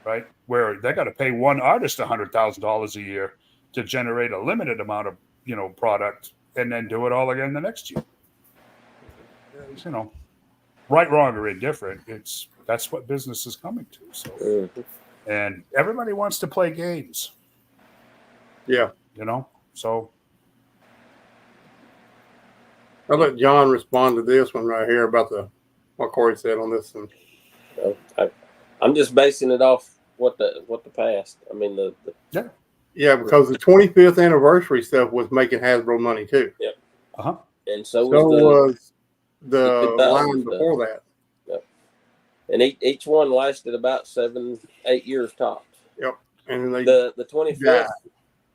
right? Where they got to pay one artist $100,000 a year to generate a limited amount of product and then do it all again the next year. Right, wrong, or indifferent. That's what business is coming to. So, Mhm. and everybody wants to play games, Yeah. So I'll let John respond to this one right here about what Corey said on this one. I'm just basing it off what the past. I mean the Yeah, because the 25th anniversary stuff was making Hasbro money too. and so So was the the 2000 line stuff. before that. And each one lasted about 7-8 years tops. Yep. And then The 25th,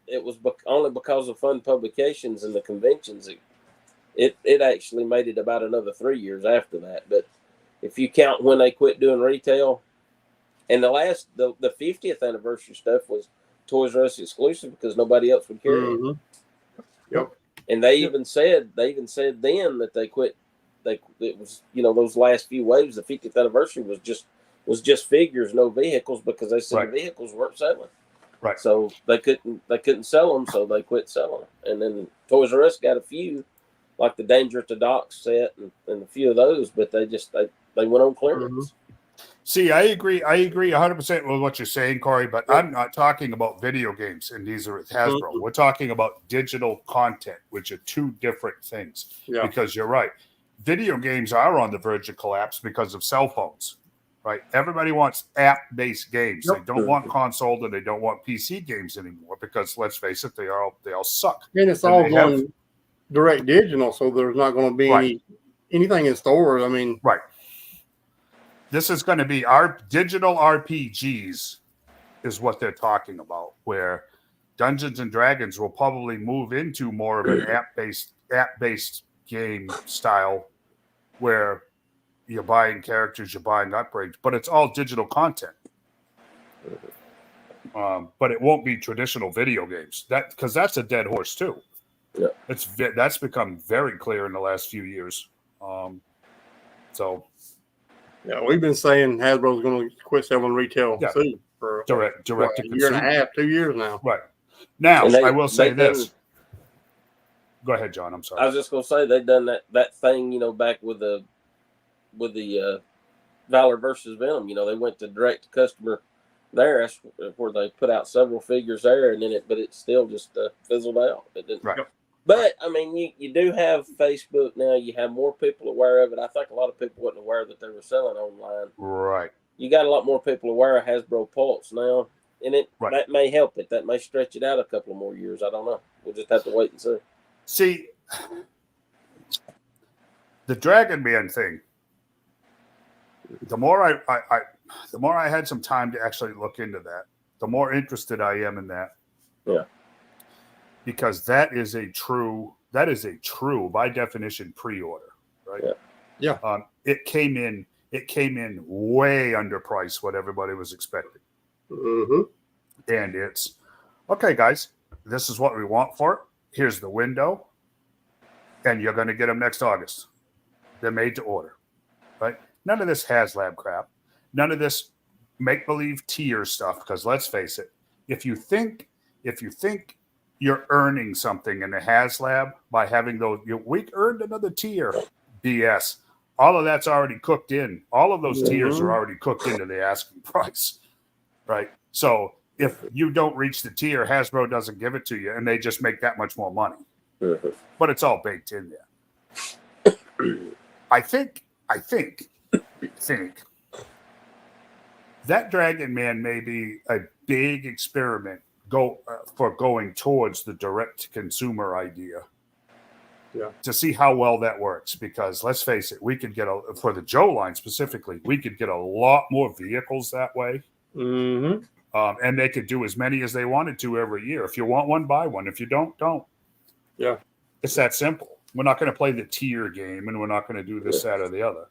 it was only because of fun publications and the conventions. It actually made it about another 3 years after that. But if you count when they quit doing retail, and the 50th anniversary stuff was Toys R Us exclusive because nobody else would carry it. Yep. And they even said then that they quit. It was those last few waves. The 50th anniversary was just figures, no vehicles, because they said the vehicles weren't selling. Right. So they couldn't sell them, so they quit selling them. And then Toys R Us got a few, like the Danger at the Docks set and a few of those, but they went on clearance. See, I agree 100% with what you're saying, Corey, but I'm not talking about video games, and these are at Hasbro. We're talking about digital content, which are two different things. Yeah. Because you're right. Video games are on the verge of collapse because of cell phones, right? Everybody wants app-based games. They don't want console and they don't want PC games anymore because, let's face it, they all suck. And it's all going direct digital, so there's not going to be anything in stores. I mean, right. This is going to be our digital RPGs is what they're talking about, where Dungeons and Dragons will probably move into more of an app-based game style where you're buying characters, you're buying upgrades, but it's all digital content. But it won't be traditional video games. Because that's a dead horse too. Yeah. That's become very clear in the last few years. Yeah, we've been saying Hasbro's going to quit selling retail soon for direct to a year and a half, 2 years now. Right. Now, I will say this. Go ahead, John. I'm sorry. I was just going to say they've done that thing, back with the Valor versus Venom. They went to direct to customer there. That's where they put out several figures there, and then it still just fizzled out. It didn't. Right. But I mean, you do have Facebook now. You have more people aware of it. I think a lot of people wasn't aware that they were selling online. Right. You got a lot more people aware of Hasbro Pulse now, and that may help it. That may stretch it out a couple of more years. I don't know. We'll just have to wait and see. See, the Dragon Man thing. The more I had some time to actually look into that, the more interested I am in that. Yeah. Because that is a true, by definition, pre-order, right? Yeah. It came in way underpriced what everybody was expecting. Mm-hmm. And it's, okay, guys, this is what we want for it. Here's the window. And you're going to get them next August. They're made to order, right? None of this HasLab crap. None of this make-believe tier stuff, because let's face it, if you think you're earning something in the HasLab by having those, we earned another tier, BS. All of that's already cooked in. All of those tiers are already cooked into the asking price, right? So if you don't reach the tier, Hasbro doesn't give it to you, and they just make that much more money. Mm-hmm. But it's all baked in there. I think that Dragon Man may be a big experiment for going towards the direct consumer idea. Yeah. To see how well that works, because let's face it, we could get for the Joe line specifically, we could get a lot more vehicles that way. Mm-hmm. And they could do as many as they wanted to every year. If you want one, buy one. If you don't. Yeah. It's that simple. We're not going to play the tier game, and we're not going to do this, that, or the other.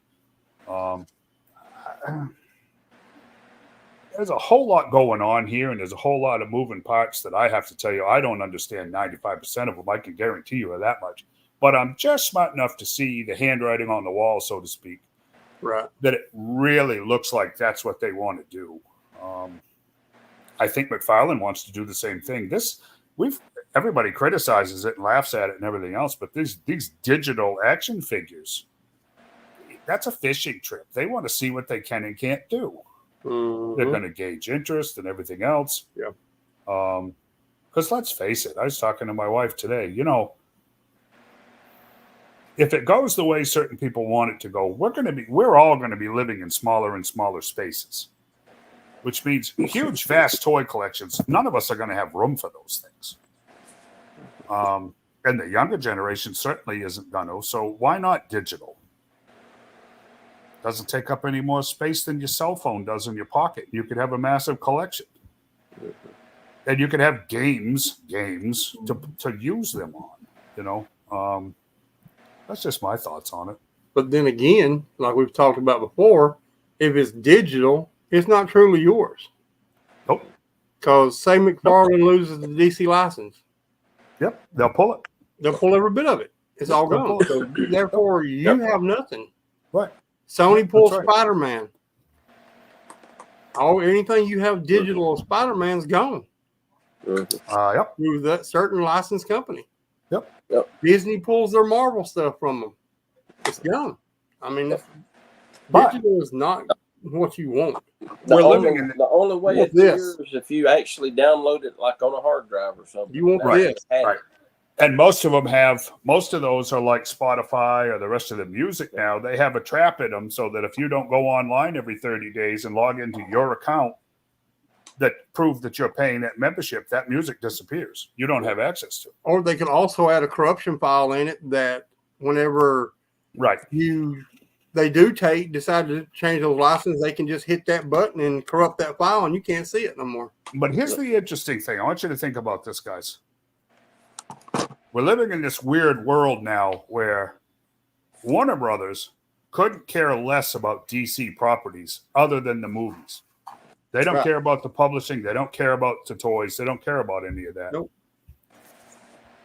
There's a whole lot going on here, and there's a whole lot of moving parts that I have to tell you. I don't understand 95% of them. I can guarantee you that much. But I'm just smart enough to see the handwriting on the wall, so to speak. Right. That it really looks like that's what they want to do. I think McFarlane wants to do the same thing. Everybody criticizes it and laughs at it and everything else, but these digital action figures, that's a fishing trip. They want to see what they can and can't do. Mhm. They're going to gauge interest and everything else. Yeah. Because let's face it, I was talking to my wife today. If it goes the way certain people want it to go, we're all going to be living in smaller and smaller spaces, which means huge, vast toy collections. None of us are going to have room for those things. And the younger generation certainly isn't going to. So why not digital? Doesn't take up any more space than your cell phone does in your pocket. You could have a massive collection. And you could have games to use them on, that's just my thoughts on it. But then again, like we've talked about before, if it's digital, it's not truly yours. Nope. Because say McFarlane loses the DC license, Yep, they'll pull it. they'll pull every bit of it. It's all They'll gone. pull it. So therefore, you have nothing. Right. Sony pulls That's right. Spider-Man. Anything you have digital of Spider-Man's gone Yep. through that certain licensed company. Yep. Disney pulls their Marvel stuff from them. It's gone. I mean, But- digital is not what you want. The living only way With it's this. yours is if you actually download it like on a hard drive or something. You want That's this. what I had. Right. And most of those are like Spotify or the rest of the music now. They have a trap in them so that if you don't go online every 30 days and log into your account that prove that you're paying that membership, that music disappears. You don't have access to it. Or they can also add a corruption file in it that whenever Right. they decide to change those licenses, they can just hit that button and corrupt that file and you can't see it no more. But here's the interesting thing. I want you to think about this, guys. We're living in this weird world now where Warner Brothers couldn't care less about DC properties other than the movies. They don't Right. care about the publishing. They don't care about the toys. They don't care about any of that. Nope.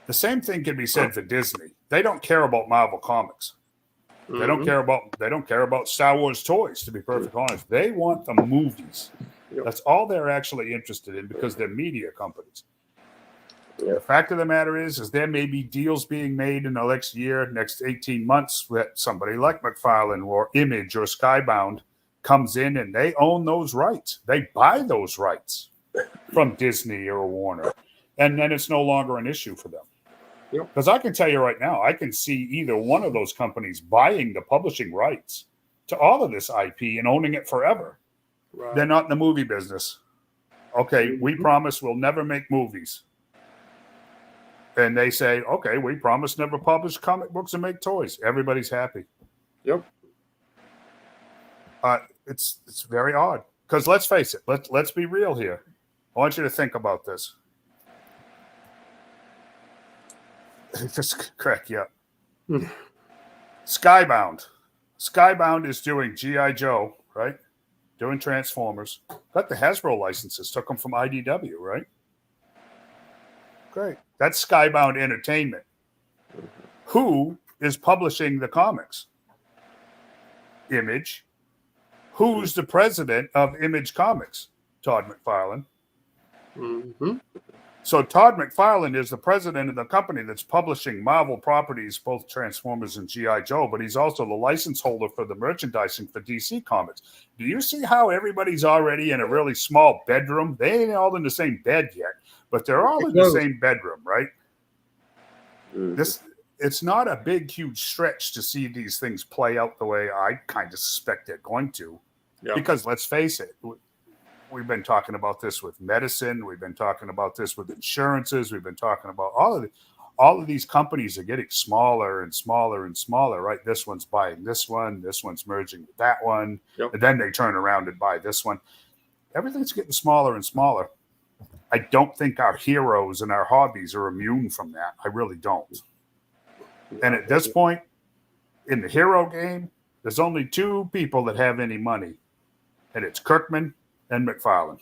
The same thing can be said for Disney. They don't care about Marvel Comics. They don't care about Star Wars toys, to be perfectly honest. They want the movies. Yep. That's all they're actually interested in because they're media companies. Yeah. The fact of the matter is there may be deals being made in the next year, next 18 months that somebody like McFarlane or Image or Skybound comes in and they own those rights. They buy those rights from Disney or Warner. And then it's no longer an issue for them. Because I can tell you right now, I can see either one of those companies buying the publishing rights to all of this IP and owning it forever. Right. They're not in the movie business. Okay, we promise we'll never make movies. And they say, okay, we promise never publish comic books and make toys. Everybody's happy. Yep. It's very odd. Because let's face it, let's be real here. I want you to think about this. Just crack you up. Skybound. Skybound is doing G.I. Joe, right? Doing Transformers. Got the Hasbro licenses. Took them from IDW, right? Great. That's Skybound Entertainment. Who is publishing the comics? Image. Who's the president of Image Comics? Todd McFarlane. Mm-hmm. So Todd McFarlane is the president of the company that's publishing Marvel properties, both Transformers and G.I. Joe, but he's also the license holder for the merchandising for DC Comics. Do you see how everybody's already in a really small bedroom? They ain't all in the same bed yet, but they're all in the same bedroom, right? It's not a big, huge stretch to see these things play out the way I kind of suspect they're going to. Yeah. Because let's face it, we've been talking about this with medicine. We've been talking about this with insurances. We've been talking about all of these companies are getting smaller and smaller and smaller, right? This one's buying this one's merging with that one. Yep. And then they turn around and buy this one. Everything's getting smaller and smaller. I don't think our heroes and our hobbies are immune from that. I really don't. And at this point, in the hero game, there's only two people that have any money. And it's Kirkman and McFarlane.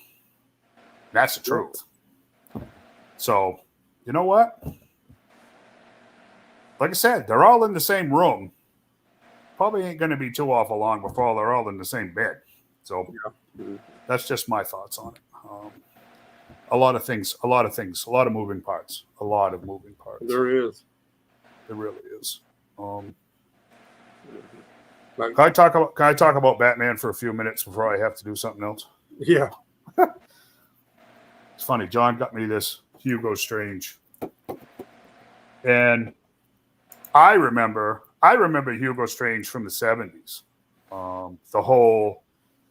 That's the truth. So, you know what? Like I said, they're all in the same room. Probably ain't going to be too awful long before they're all in the same bed. So that's just my thoughts on it. A lot of things, a lot of moving parts. There is. There really is. Like, Can I talk about Batman for a few minutes before I have to do something else? yeah. It's funny. John got me this Hugo Strange, and I remember Hugo Strange from the 70s. The whole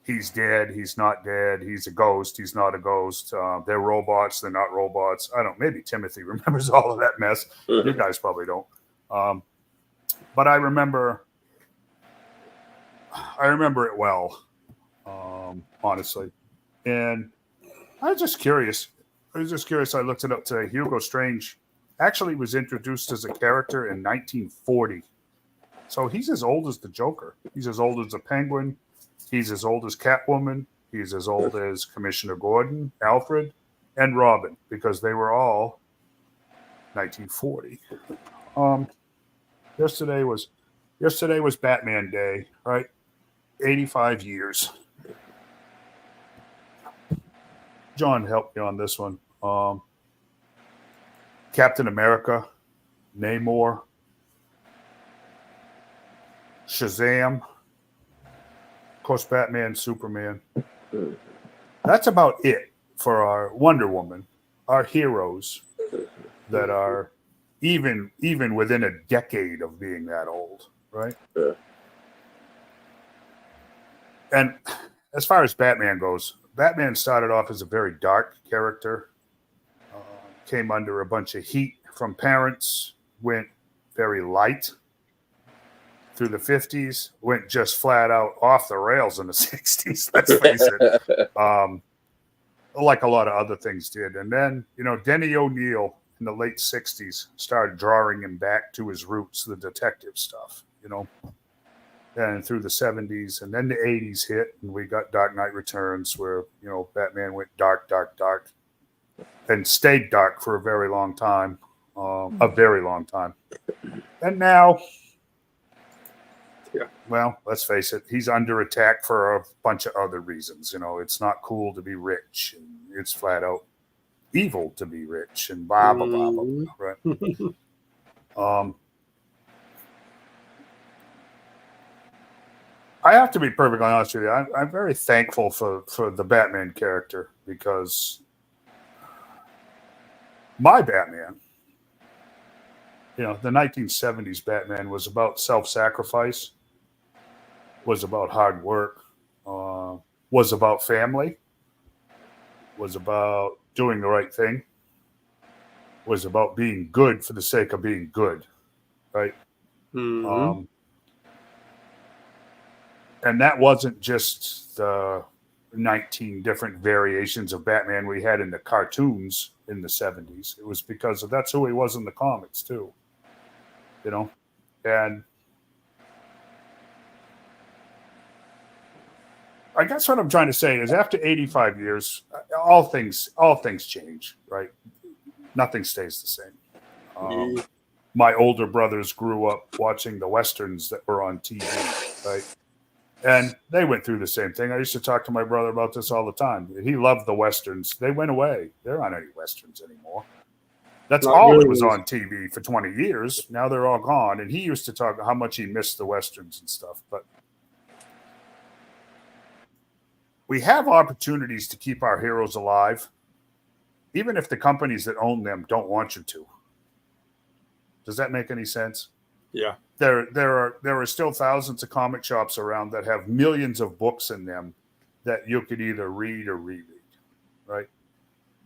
he's dead, he's not dead, he's a ghost, he's not a ghost. They're robots, they're not robots. I don't. Maybe Timothy remembers all of that mess. You guys probably don't. But I remember it well, honestly. And I was just curious. I looked it up today. Hugo Strange actually was introduced as a character in 1940. So he's as old as the Joker. He's as old as the Penguin. He's as old as Catwoman. He's as old as Commissioner Gordon, Alfred, and Robin, because they were all 1940. Yesterday was Batman Day, right? 85 years. John helped me on this one. Captain America, Namor, Shazam, of course, Batman, Superman. That's about it for our Wonder Woman, our heroes that are even within a decade of being that old, right? Yeah. And as far as Batman goes, Batman started off as a very dark character, came under a bunch of heat from parents, went very light through the 50s, went just flat out off the rails in the 60s, let's face it, like a lot of other things did. And then, Denny O'Neil in the late 60s started drawing him back to his roots, the detective stuff, and through the 70s, and then the 80s hit, and we got Dark Knight Returns, where Batman went dark, and stayed dark for a very long time, and now, well, let's face it, he's under attack for a bunch of other reasons. It's not cool to be rich, and it's flat out evil to be rich, and blah blah blah blah, blah, right? I have to be perfectly honest with you. I'm very thankful for the Batman character, because my Batman, the 1970s Batman was about self-sacrifice, was about hard work, was about family, was about doing the right thing, was about being good for the sake of being good, right? Mm-hmm. And that wasn't just the 19 different variations of Batman we had in the cartoons in the 70s. It was because that's who he was in the comics too, and I guess what I'm trying to say is, after 85 years, all things change, right? Nothing stays the same. My older brothers grew up watching the Westerns that were on TV, right? And they went through the same thing. I used to talk to my brother about this all the time. He loved the Westerns. They went away. There aren't any Westerns anymore. That's Not all good that was ones. on TV for 20 years. Now they're all gone. And he used to talk how much he missed the Westerns and stuff. But we have opportunities to keep our heroes alive, even if the companies that own them don't want you to. Does that make any sense? Yeah. There are still thousands of comic shops around that have millions of books in them that you could either read or reread, right?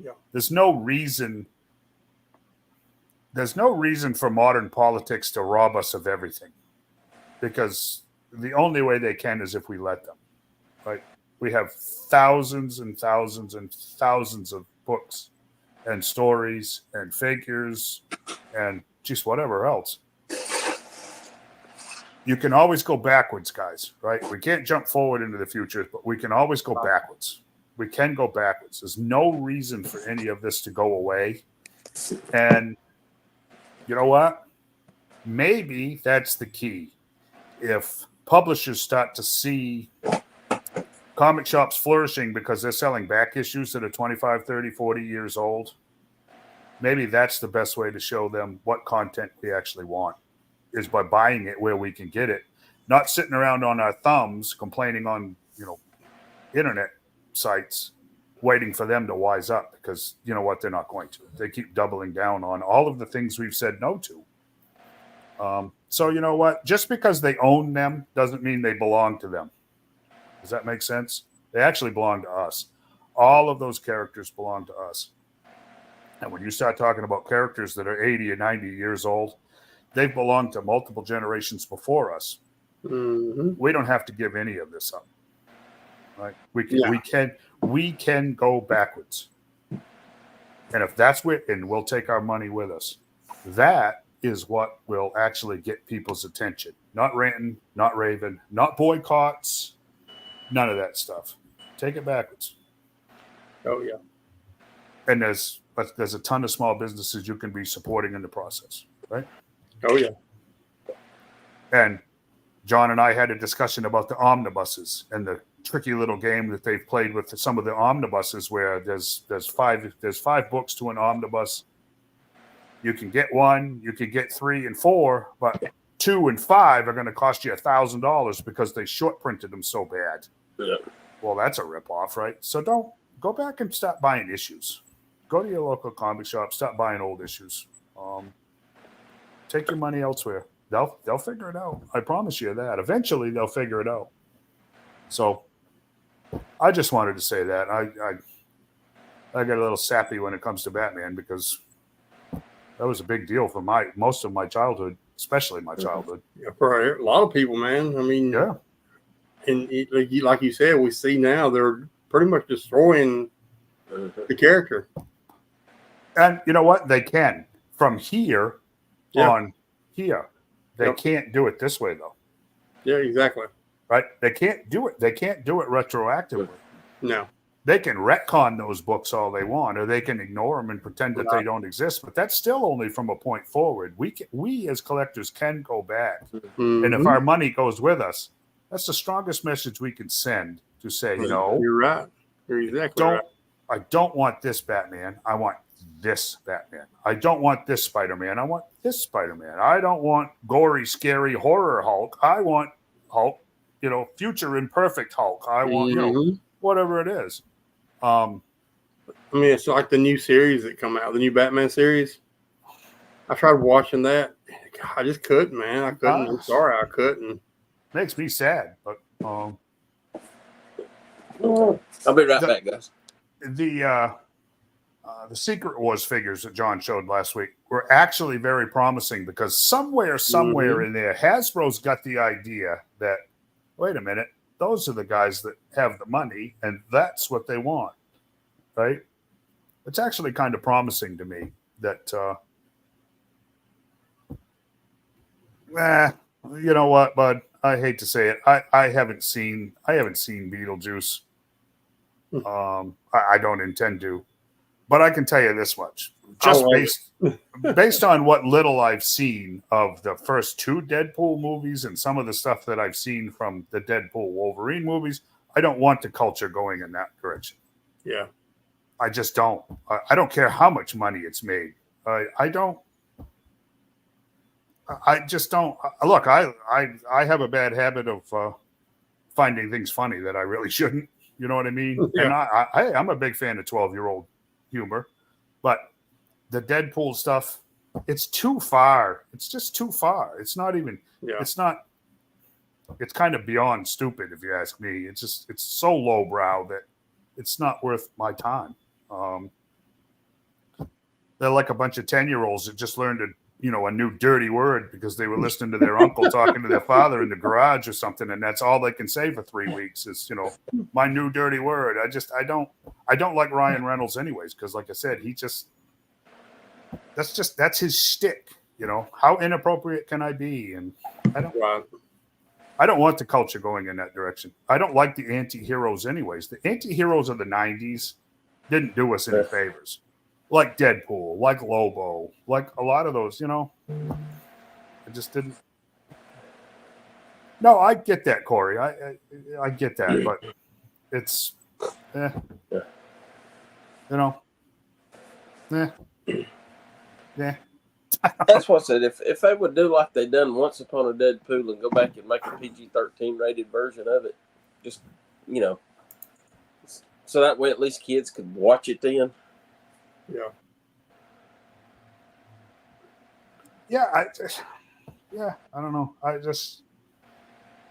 Yeah. There's no reason for modern politics to rob us of everything, because the only way they can is if we let them, right? We have thousands and thousands and thousands of books and stories and figures and just whatever else. You can always go backwards, guys, right? We can't jump forward into the future, but we can always go backwards. We can go backwards. There's no reason for any of this to go away. And you know what? Maybe that's the key. If publishers start to see comic shops flourishing because they're selling back issues that are 25, 30, 40 years old, maybe that's the best way to show them what content we actually want, is by buying it where we can get it. not sitting around on our thumbs complaining on, internet sites, waiting for them to wise up, because you know what, they're not going to. They keep doubling down on all of the things we've said no to. So you know what? Just because they own them doesn't mean they belong to them. Does that make sense? They actually belong to us. All of those characters belong to us. And when you start talking about characters that are 80 or 90 years old, they've belonged to multiple generations before us. Mm-hmm. We don't have to give any of this up. Right? We can go backwards. And if that's and we'll take our money with us. That is what will actually get people's attention. Not ranting, not raving, not boycotts, none of that stuff. Take it backwards. Oh yeah. And there's a ton of small businesses you can be supporting in the process, right? Oh yeah. And John and I had a discussion about the omnibuses and the tricky little game that they've played with some of the omnibuses, where there's five books to an omnibus. You can get one, you can get 3 and 4, but 2 and 5 are going to cost you $1,000 because they short printed them so bad. Yeah. Well, that's a ripoff, right? So don't go back and stop buying issues. Go to your local comic shop, stop buying old issues. Take your money elsewhere. They'll figure it out. I promise you that. Eventually, they'll figure it out. So, I just wanted to say that I get a little sappy when it comes to Batman, because that was a big deal for most of my childhood, especially my childhood. Yeah, for a lot of people, man. I mean, Yeah. And like you said, we see now they're pretty much destroying the character. And you know what? They can. From here on here. They can't do it this way, though. Yeah, exactly. Right? They can't do it. They can't do it retroactively. No. They can retcon those books all they want, or they can ignore them and pretend that they don't exist. But that's still only from a point forward. We as collectors can go back. Mm-hmm. And if our money goes with us, that's the strongest message we can send, to say, no. You're right. You're exactly right. I don't want this Batman. I want this Batman. I don't want this Spider-Man. I want this Spider-Man. I don't want gory, scary horror Hulk. I want Hulk, future imperfect Hulk. I want, whatever it is. I mean, it's like the new series that come out, the new Batman series. I tried watching that. God, I just couldn't, man. I couldn't. I'm sorry, I couldn't. Makes me sad, but I'll be right back, guys. The Secret Wars figures that John showed last week were actually very promising, because somewhere in there, Hasbro's got the idea that, wait a minute, those are the guys that have the money, and that's what they want, right? It's actually kind of promising to me that, you know what, bud? I hate to say it. I haven't seen Beetlejuice. I don't intend to, but I can tell you this much: just based on what little I've seen of the first 2 Deadpool movies and some of the stuff that I've seen from the Deadpool Wolverine movies, I don't want the culture going in that direction. Yeah, I just don't. I don't care how much money it's made. I don't. I just don't. Look, I have a bad habit of finding things funny that I really shouldn't. You know what I mean? Yeah. And I'm a big fan of 12-year-old humor, but the Deadpool stuff, it's too far. It's just too far. It's not even. Yeah. It's not. It's kind of beyond stupid, if you ask me. It's so lowbrow that it's not worth my time. They're like a bunch of 10-year-olds that just learned a new dirty word because they were listening to their uncle talking to their father in the garage or something, and that's all they can say for 3 weeks is, my new dirty word. I don't like Ryan Reynolds anyways, because like I said, that's his shtick. How inappropriate can I be? And I don't want the culture going in that direction. I don't like the anti-heroes anyways. The anti-heroes of the 90s didn't do us any favors. Like Deadpool, like Lobo, like a lot of those, I just didn't. No, I get that, Corey. I get that, but it's, That's what I said. If they would do like they done Once Upon a Deadpool and go back and make a PG-13 rated version of it, just so that way at least kids could watch it then. Yeah. I don't know.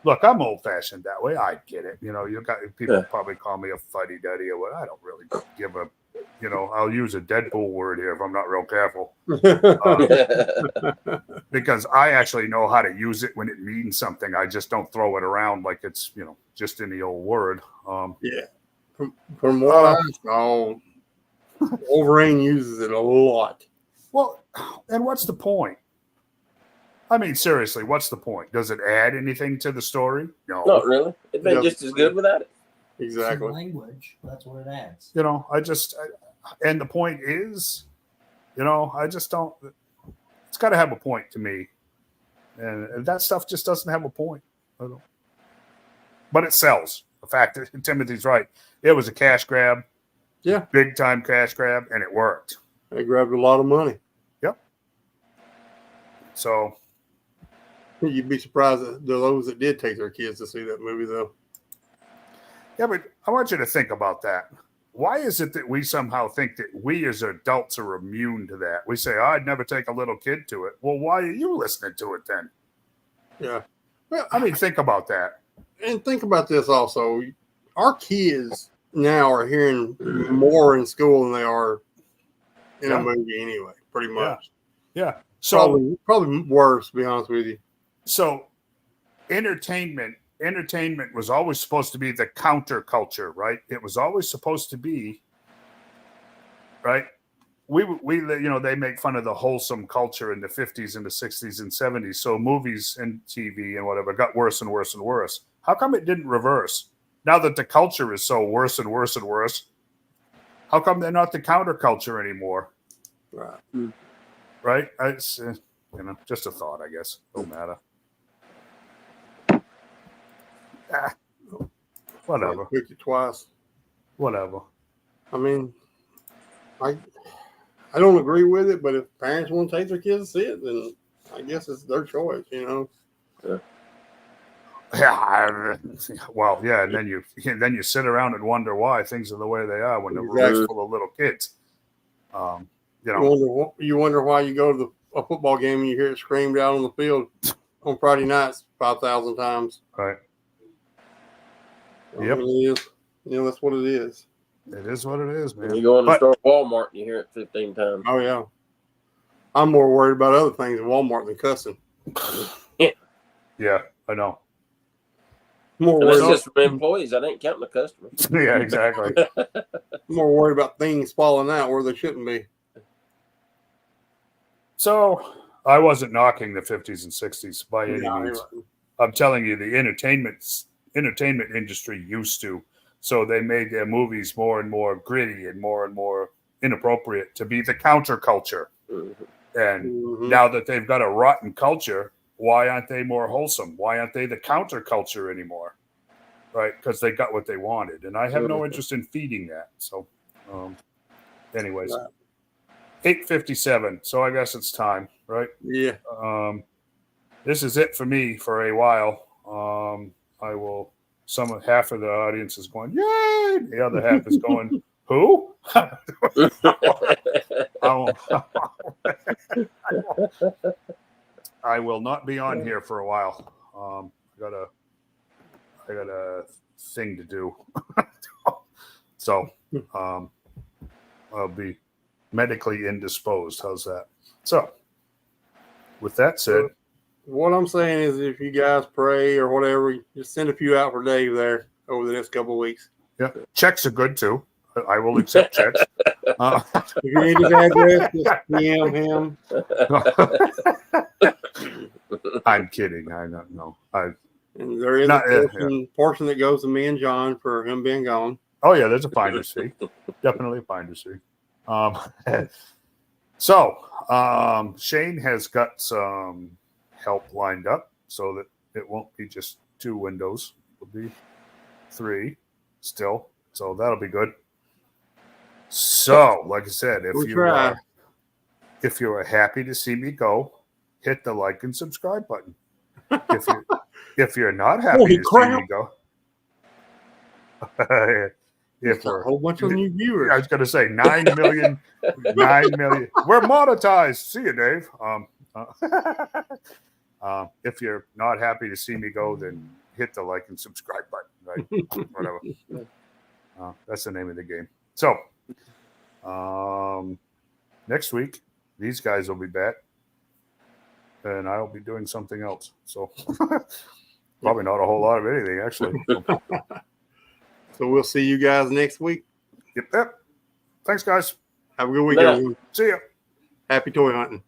Look, I'm old fashioned that way. I get it. You got people probably call me a fuddy duddy or what. I don't really give a. I'll use a Deadpool word here if I'm not real careful, because I actually know how to use it when it means something. I just don't throw it around like it's just any old word. Yeah. From what I saw, Wolverine uses it a lot. Well, and what's the point? I mean, seriously, what's the point? Does it add anything to the story? No. Not really. It'd been just as good without it. Exactly. Some language. That's what it adds. And the point is, I just don't. It's got to have a point to me, and that stuff just doesn't have a point. But it sells. The fact that Timothy's right. It was a cash grab. Yeah. Big time cash grab, and it worked. They grabbed a lot of money. Yep. So. You'd be surprised at those that did take their kids to see that movie, though. Yeah, but I want you to think about that. Why is it that we somehow think that we as adults are immune to that? We say, I'd never take a little kid to it. Well, why are you listening to it then? Yeah. Well, I mean, think about that. And think about this also. Our kids now are hearing more in school than they are in a movie anyway, pretty much. Yeah. So probably worse, to be honest with you. So entertainment was always supposed to be the counterculture, right? It was always supposed to be, right? We they make fun of the wholesome culture in the 50s and the 60s and 70s. So movies and TV and whatever got worse and worse and worse. How come it didn't reverse? Now that the culture is so worse and worse and worse, how come they're not the counterculture anymore? Right. Right? It's just a thought, I guess. Don't matter. Whatever. I picked it twice. Whatever. I mean, I don't agree with it, but if parents want to take their kids to see it, then I guess it's their choice, Yeah. Well, yeah, and then you sit around and wonder why things are the way they are when the world's full of little kids. You wonder why you go to a football game and you hear it screamed out on the field on Friday nights 5,000 times. Right. Yep. It is. That's what it is. It is what it is, man. You go in the store at Walmart and you hear it 15 times. Oh, yeah. I'm more worried about other things at Walmart than cussing. Yeah, I know. That's just for employees. I ain't counting the customers. Yeah, exactly. More worried about things falling out where they shouldn't be. So I wasn't knocking the 50s and 60s by any means. I'm telling you, the entertainment industry used to. So they made their movies more and more gritty and more inappropriate to be the counterculture. Mm-hmm. And now that they've got a rotten culture, why aren't they more wholesome? Why aren't they the counterculture anymore? Right? Because they got what they wanted. And I have no interest in feeding that. So anyways, 8:57. So I guess it's time, right? Yeah. This is it for me for a while. Half of the audience is going, yay! The other half is going, who? I will not be on here for a while. I got a thing to do. So I'll be medically indisposed. How's that? So with that said, what I'm saying is if you guys pray or whatever, just send a few out for Dave there over the next couple of weeks. Yeah. Checks are good too. I will accept checks. If you need his address, just DM him. I'm kidding. I don't know. And there is a portion that goes to me and John for him being gone. Oh, yeah, there's a finder's fee. Definitely a finder's fee. So Shane has got some help lined up so that it won't be just 2 windows. It'll be 3 still. So that'll be good. So, like I said, if If you're happy to see me go, hit the like and subscribe button. If you're not happy Holy to crap. see me go, if a we're whole bunch of new viewers. I was going to say 9 million. We're monetized. See you, Dave. If you're not happy to see me go, then hit the like and subscribe button. Right? Whatever. That's the name of the game. So, next week, these guys will be back, and I'll be doing something else. So, probably not a whole lot of anything, actually. So we'll see you guys next week. Yep. Thanks, guys. Have a good week, Yeah. everyone. See ya. Happy toy hunting.